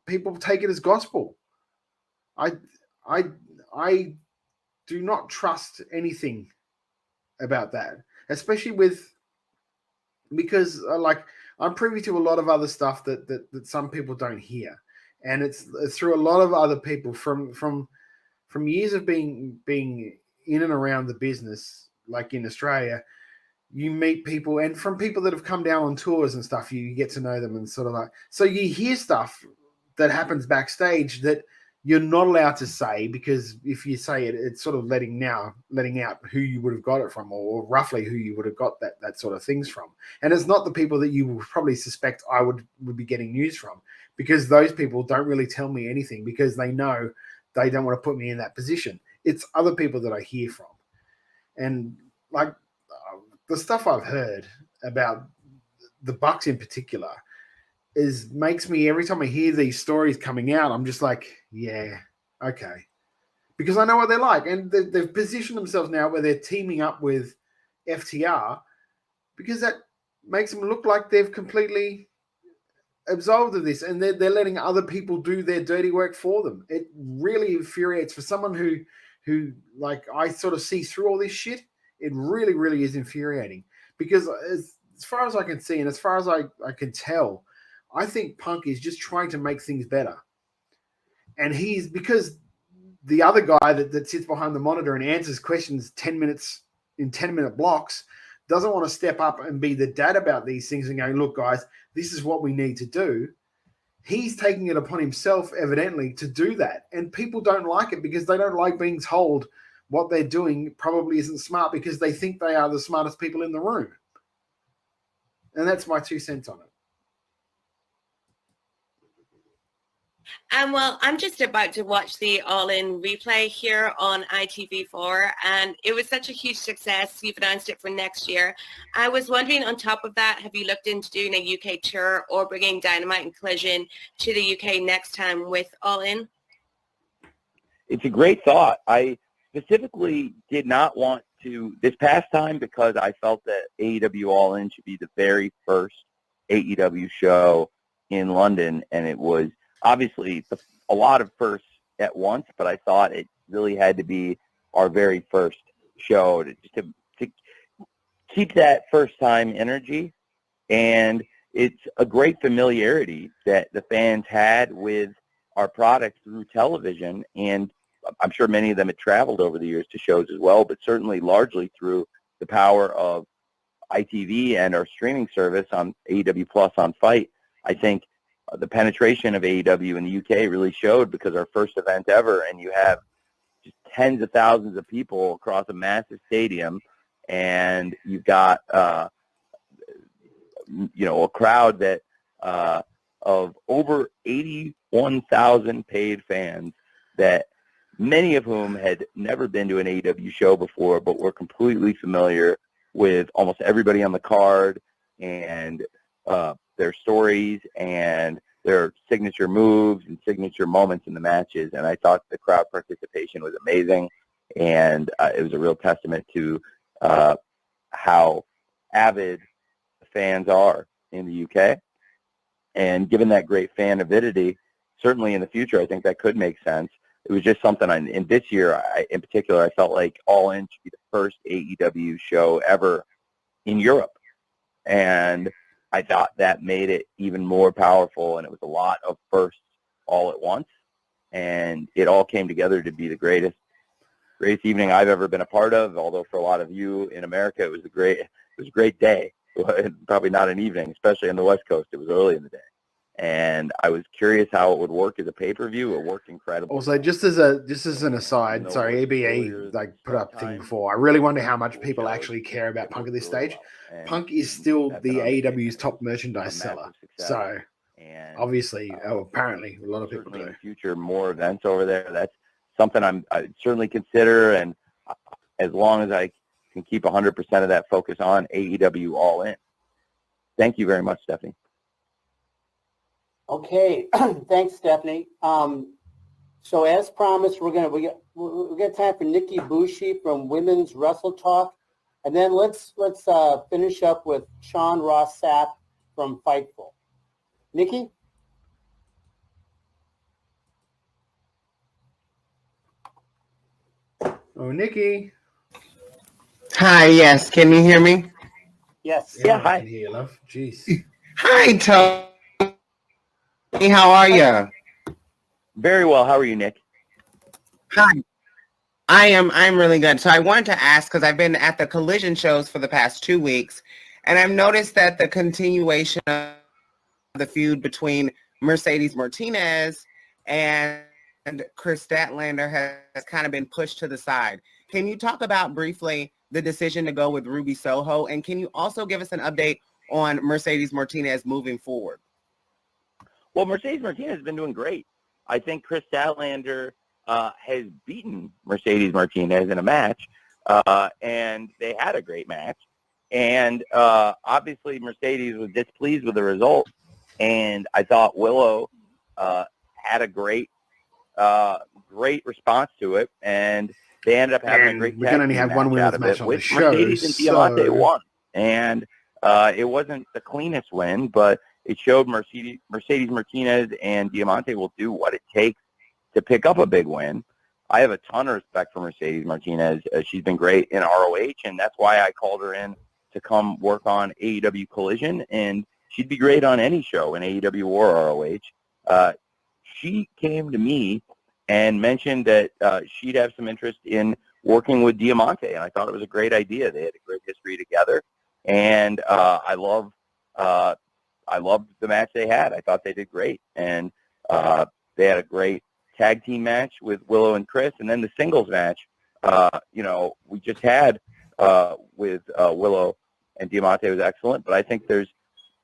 people take it as gospel. I do not trust anything about that, especially because I'm privy to a lot of other stuff that some people don't hear, and it's through a lot of other people from years of being in and around the business, like in Australia. You meet people, and from people that have come down on tours and stuff, you get to know them, and sort of like, so you hear stuff that happens backstage that you're not allowed to say, because if you say it, it's sort of letting out who you would have got it from, or roughly who you would have got that sort of things from. And it's not the people that you would probably suspect I would be getting news from, because those people don't really tell me anything, because they know they don't want to put me in that position. It's other people that I hear from. And like the stuff I've heard about the Bucks in particular makes me, every time I hear these stories coming out, I'm just like, yeah, okay. Because I know what they're like. And they've positioned themselves now where they're teaming up with FTR, because that makes them look like they've completely absolved of this, and they're letting other people do their dirty work for them. It really infuriates, for someone who like, I sort of see through all this shit. It really, really is infuriating, because as far as I can see, and as far as I can tell, I think Punk is just trying to make things better. And because the other guy that sits behind the monitor and answers questions 10 minutes in 10-minute blocks doesn't want to step up and be the dad about these things and go, look, guys, this is what we need to do. He's taking it upon himself, evidently, to do that. And people don't like it, because they don't like being told what they're doing probably isn't smart, because they think they are the smartest people in the room. And that's my 2 cents on it. Well, I'm just about to watch the All In replay here on ITV4, and it was such a huge success. You've announced it for next year. I was wondering, on top of that, have you looked into doing a UK tour or bringing Dynamite and Collision to the UK next time with All In? It's a great thought. I specifically did not want to this past time, because I felt that AEW All In should be the very first AEW show in London, and it was obviously a lot of firsts at once, but I thought it really had to be our very first show to keep that first time energy. And it's a great familiarity that the fans had with our product through television, and I'm sure many of them had traveled over the years to shows as well, but certainly largely through the power of ITV and our streaming service on AEW Plus on Fight. I think the penetration of AEW in the UK really showed, because our first event ever, and you have just tens of thousands of people across a massive stadium, and you've got a crowd that of over 81,000 paid fans, that many of whom had never been to an AEW show before, but were completely familiar with almost everybody on the card and their stories and their signature moves and signature moments in the matches. And I thought the crowd participation was amazing, and it was a real testament to how avid fans are in the UK. And given that great fan avidity, certainly in the future, I think that could make sense. It was just something in this year, in particular, I felt like All In should be the first AEW show ever in Europe. And I thought that made it even more powerful, and it was a lot of firsts all at once. And it all came together to be the greatest evening I've ever been a part of, although for a lot of you in America, it was a great day. Probably not an evening, especially on the West Coast. It was early in the day. and I was curious how it would work as a pay-per-view. It worked incredibly. Also, just as an aside, sorry, EBE put up a thing before. I really wonder how much people actually care about Punk at this stage. Punk is still the AEW's top merchandise seller, so obviously, apparently, a lot of people do. In the future, more events over there. That's something I certainly consider, and as long as I can keep 100% of that focus on AEW All In. Thank you very much, Stephanie. Okay, thanks, Stephanie. So as promised, we got time for Nikki Bushi from Women's Wrestle Talk, and then let's finish up with Sean Ross Sapp from Fightful. Nikki. Oh, Nikki. Hi, yes. Can you hear me? Yes. Yeah, hi. I can hear you, love. Jeez. Hi, Todd. How are you? Very well. How are you, Nick? Hi. I'm really good. So I wanted to ask, because I've been at the Collision shows for the past 2 weeks, and I've noticed that the continuation of the feud between Mercedes Martinez and Chris Statlander has kind of been pushed to the side. Can you talk about briefly the decision to go with Ruby Soho, and can you also give us an update on Mercedes Martinez moving forward? Well, Mercedes Martinez has been doing great. I think Chris Statlander has beaten Mercedes Martinez in a match, and they had a great match. And obviously Mercedes was displeased with the result, and I thought Willow had a great response to it, and they ended up having a great. We can only have one women's match on the show. Mercedes and Diamante won, and it wasn't the cleanest win, but it showed Mercedes Martinez and Diamante will do what it takes to pick up a big win. I have a ton of respect for Mercedes Martinez. She's been great in ROH, and that's why I called her in to come work on AEW Collision, and she'd be great on any show in AEW or ROH. She came to me and mentioned that she'd have some interest in working with Diamante, and I thought it was a great idea. They had a great history together, and I loved the match they had. I thought they did great, and they had a great tag team match with Willow and Chris, and then the singles match, we just had with Willow and Diamante was excellent, but I think there's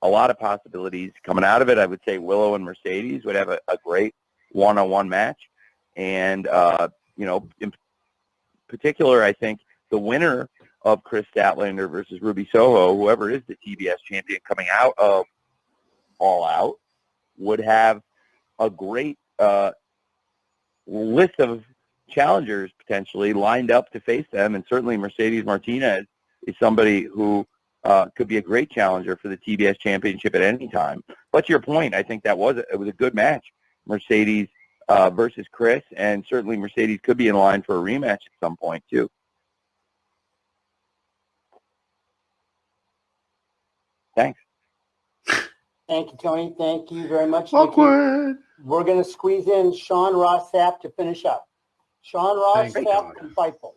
a lot of possibilities coming out of it. I would say Willow and Mercedes would have a great one-on-one match, and in particular, I think the winner of Chris Statlander versus Ruby Soho, whoever is the TBS champion coming out of All Out, would have a great list of challengers potentially lined up to face them, and certainly Mercedes Martinez is somebody who could be a great challenger for the TBS championship at any time. But to your point, I think it was a good match, Mercedes versus Chris, and certainly Mercedes could be in line for a rematch at some point too. Thanks. Thank you, Tony. Thank you very much. Awkward. Nikki. We're going to squeeze in Sean Ross Sapp to finish up. Sean Ross Sapp from Fightful.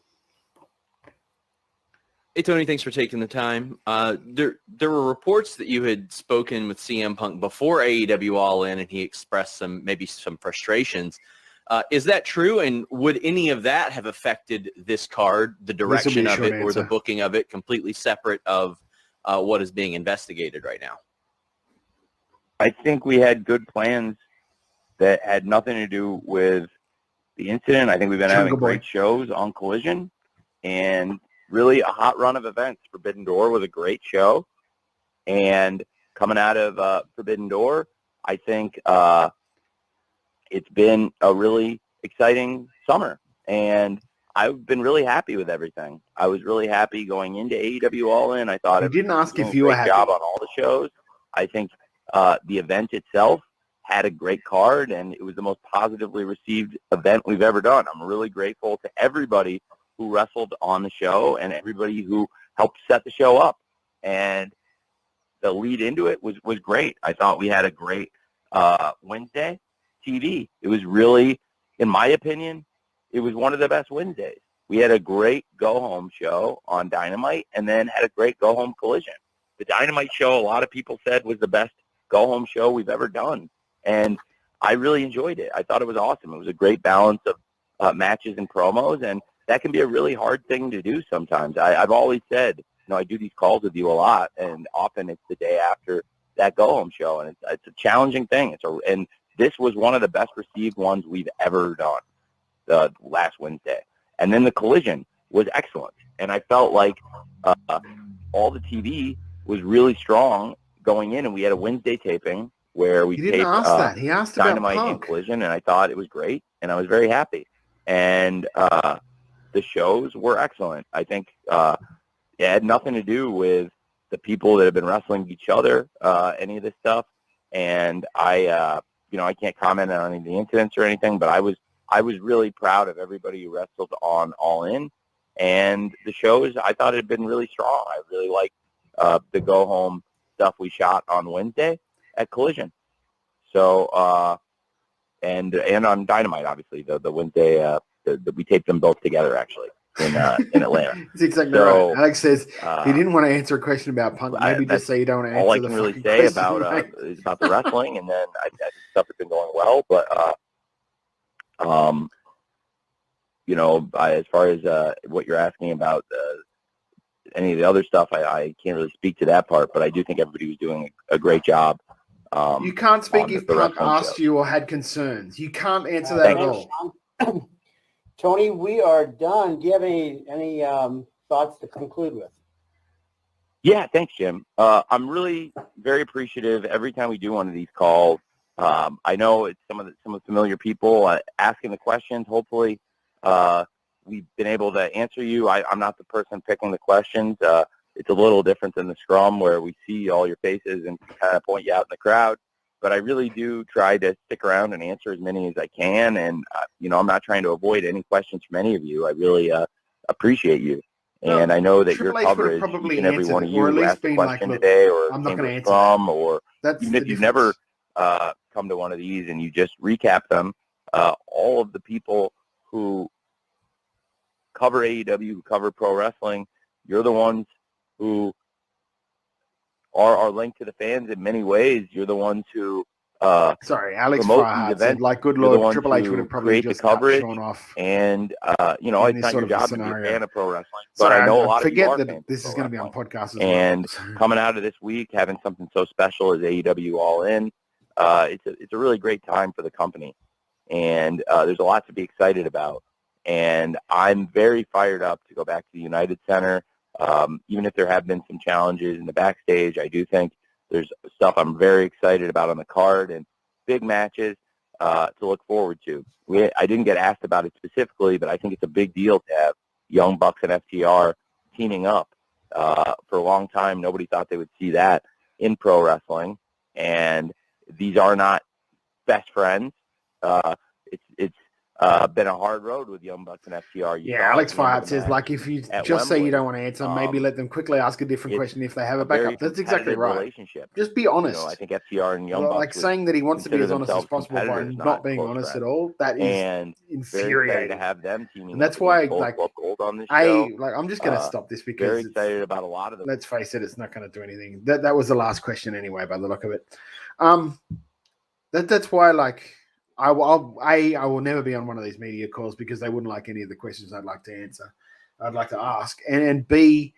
Hey, Tony, thanks for taking the time. There were reports that you had spoken with CM Punk before AEW All In, and he expressed maybe some frustrations. Is that true? And would any of that have affected this card, the direction of it, or the booking of it, completely separate of what is being investigated right now? I think we had good plans that had nothing to do with the incident. I think we've been having great shows on Collision, and really a hot run of events. Forbidden Door was a great show, and coming out of Forbidden Door, I think it's been a really exciting summer, and I've been really happy with everything. I was really happy going into AEW All In. I thought I didn't ask if you were happy. Job on all the shows. I think the event itself had a great card, and it was the most positively received event we've ever done. I'm really grateful to everybody who wrestled on the show and everybody who helped set the show up. And the lead into it was great. I thought we had a great Wednesday TV. It was really, in my opinion, it was one of the best Wednesdays. We had a great go-home show on Dynamite and then had a great go-home Collision. The Dynamite show, a lot of people said, was the best go-home show we've ever done. And I really enjoyed it. I thought it was awesome. It was a great balance of matches and promos, and that can be a really hard thing to do sometimes. I've always said, I do these calls with you a lot, and often it's the day after that go-home show, and it's a challenging thing. And this was one of the best received ones we've ever done last Wednesday. And then the collision was excellent, and I felt like all the TV was really strong going in, and we had a Wednesday taping where we He didn't taped ask that. He asked about Dynamite and Punk. Collision, and I thought it was great, and I was very happy. And the shows were excellent. I think it had nothing to do with the people that have been wrestling each other, any of this stuff. And I can't comment on any of the incidents or anything, but I was really proud of everybody who wrestled on All In. And the shows, I thought it had been really strong. I really liked the go-home stuff we shot on Wednesday at Collision. So, and on Dynamite, obviously, the Wednesday, we taped them both together, actually, in Atlanta. That's exactly right. Alex says he didn't want to answer a question about Punk. Maybe just say you don't want to answer all I can really say about is about the wrestling, and then I think stuff has been going well. But as far as what you're asking about any of the other stuff, I can't really speak to that part. But I do think everybody was doing a great job. You can't speak if Punk asked you or had concerns. You can't answer that at all. Tony, we are done. Do you have any thoughts to conclude with? Yeah, thanks, Jim. I'm really very appreciative every time we do one of these calls. I know it's some of the familiar people asking the questions. Hopefully, we've been able to answer you. I'm not the person picking the questions. It's a little different than the scrum where we see all your faces and kind of point you out in the crowd. But I really do try to stick around and answer as many as I can. And, I'm not trying to avoid any questions from any of you. I really appreciate you. And I know that your coverage, each and every one of you asked a question today or came to scrum or even if you've never come to one of these and you just recap them, all of the people who cover AEW, who cover pro wrestling, you're the ones who are linked to the fans in many ways. You're the ones who Alex Farhat said, like, good Lord, Triple H would have probably just cut Sean off. And, it's not your job to be a fan of pro wrestling. But Sorry, I know a lot of you are that fans this is going to be on podcast as and well. coming out of this week, having something so special as AEW All In, it's a really great time for the company. And there's a lot to be excited about. And I'm very fired up to go back to the United Center. Even if there have been some challenges in the backstage, I do think there's stuff I'm very excited about on the card and big matches to look forward to. I didn't get asked about it specifically, but I think it's a big deal to have Young Bucks and FTR teaming up. For a long time, nobody thought they would see that in pro wrestling, and these are not best friends. It's been a hard road with Young Bucks and FTR. Alex Farhat says, like, if you just say you don't want to answer, maybe let them quickly ask a different question if they have a backup. That's exactly right. Relationship. Just be honest. I think FTR and Young Bucks, like saying that he wants to be as honest as possible by not being honest at all. That is infuriating. To have them teaming, and that's why, like, gold on this show. I'm just going to stop this because very excited about a lot of them. Let's face it, it's not going to do anything. That was the last question anyway, by the look of it. That's why, like, I will never be on one of these media calls because they wouldn't like any of the questions I'd like to answer. I'd like to ask. And B,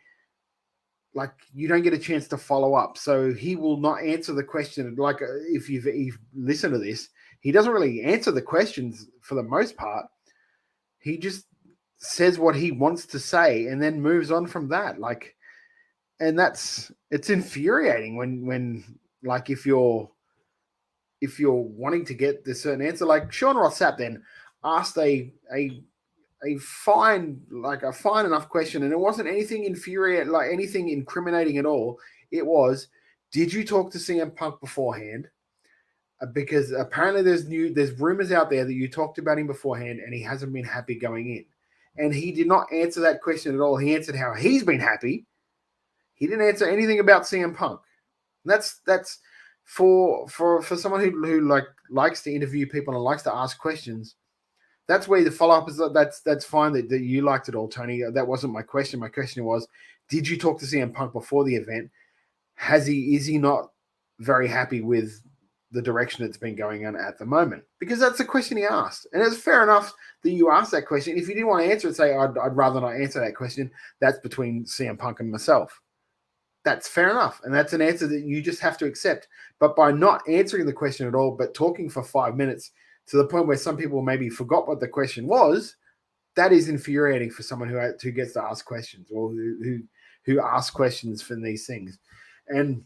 like, you don't get a chance to follow up. So he will not answer the question. Like, if you've listened to this, he doesn't really answer the questions for the most part. He just says what he wants to say and then moves on from that. Like, and it's infuriating when like, if you're wanting to get this certain answer, like Sean Ross Sapp then asked a fine enough question, and it wasn't anything infuriating, like anything incriminating at all. It was, did you talk to CM Punk beforehand? Because apparently there's rumors out there that you talked about him beforehand, and he hasn't been happy going in. And he did not answer that question at all. He answered how he's been happy. He didn't answer anything about CM Punk. And that's for someone who like likes to interview people and likes to ask questions. That's where the follow-up is. That's fine that you liked it all, Tony. That wasn't my question. My question was, did you talk to CM Punk before the event? Is he not very happy with the direction it's been going in at the moment, because that's the question he asked. And it's fair enough that you asked that question. If you didn't want to answer it, say, I'd rather not answer that question. That's between CM Punk and myself. That's fair enough. And that's an answer that you just have to accept. But by not answering the question at all, but talking for 5 minutes to the point where some people maybe forgot what the question was, that is infuriating for someone who gets to ask questions, or who asks questions for these things. And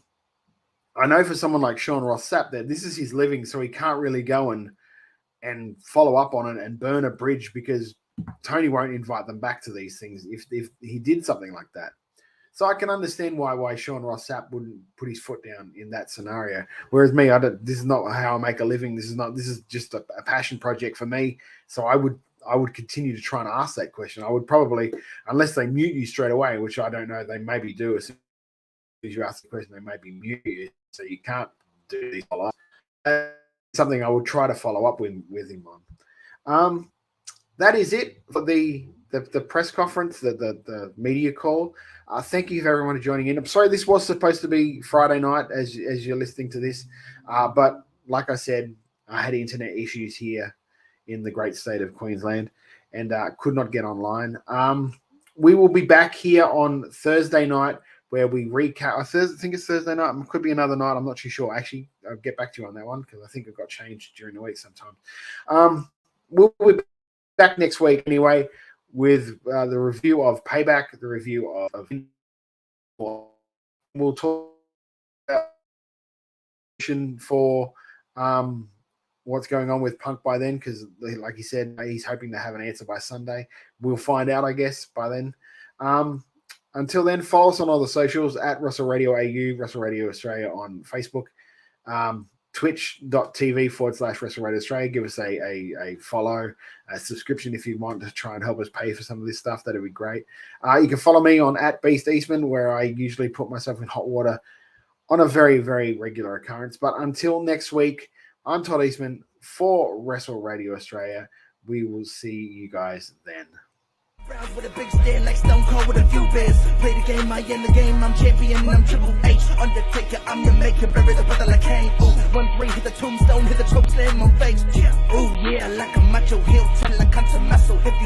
I know for someone like Sean Ross Sapp that this is his living, so he can't really go and follow up on it and burn a bridge, because Tony won't invite them back to these things if he did something like that. So I can understand why Sean Ross Sapp wouldn't put his foot down in that scenario. Whereas me, this is not how I make a living. This is just a passion project for me. So I would continue to try and ask that question. I would probably, unless they mute you straight away, which I don't know, they maybe do. As soon as you ask the question, they may be muted, so you can't do these follow-ups. Something I would try to follow up with him on. That is it for the press conference, the media call. Thank you for everyone joining in. I'm sorry this was supposed to be Friday night as you're listening to this, but like I said, I had internet issues here in the great state of Queensland and could not get online. We will be back here on Thursday night where we recap. I think it's Thursday night. It could be another night. I'm not too sure. Actually, I'll get back to you on that one because I think it got changed during the week sometime. We'll be back next week anyway with the review of Payback, the review of. We'll talk about for what's going on with Punk by then, because like he said, he's hoping to have an answer by Sunday. We'll find out, I guess, by then. Until then, follow us on all the socials at Russell Radio AU, Russell Radio Australia on Facebook, twitch.tv/Russell Radio Australia. Give us a follow, a subscription if you want to try and help us pay for some of this stuff. That'd be great. You can follow me on @BeastEastman, where I usually put myself in hot water on a very, very regular occurrence. But until next week, I'm Todd Eastman for Wrestle Radio Australia. We will see you guys then. With a big stand like Stone Cold with a few beers. Play the game, I end the game. I'm champion, I'm Triple H. Undertaker, I'm the maker. Bury the brother like Kane. Ooh, 1-3, hit the tombstone, hit the choke slam on face. Ooh, yeah, like a macho heel.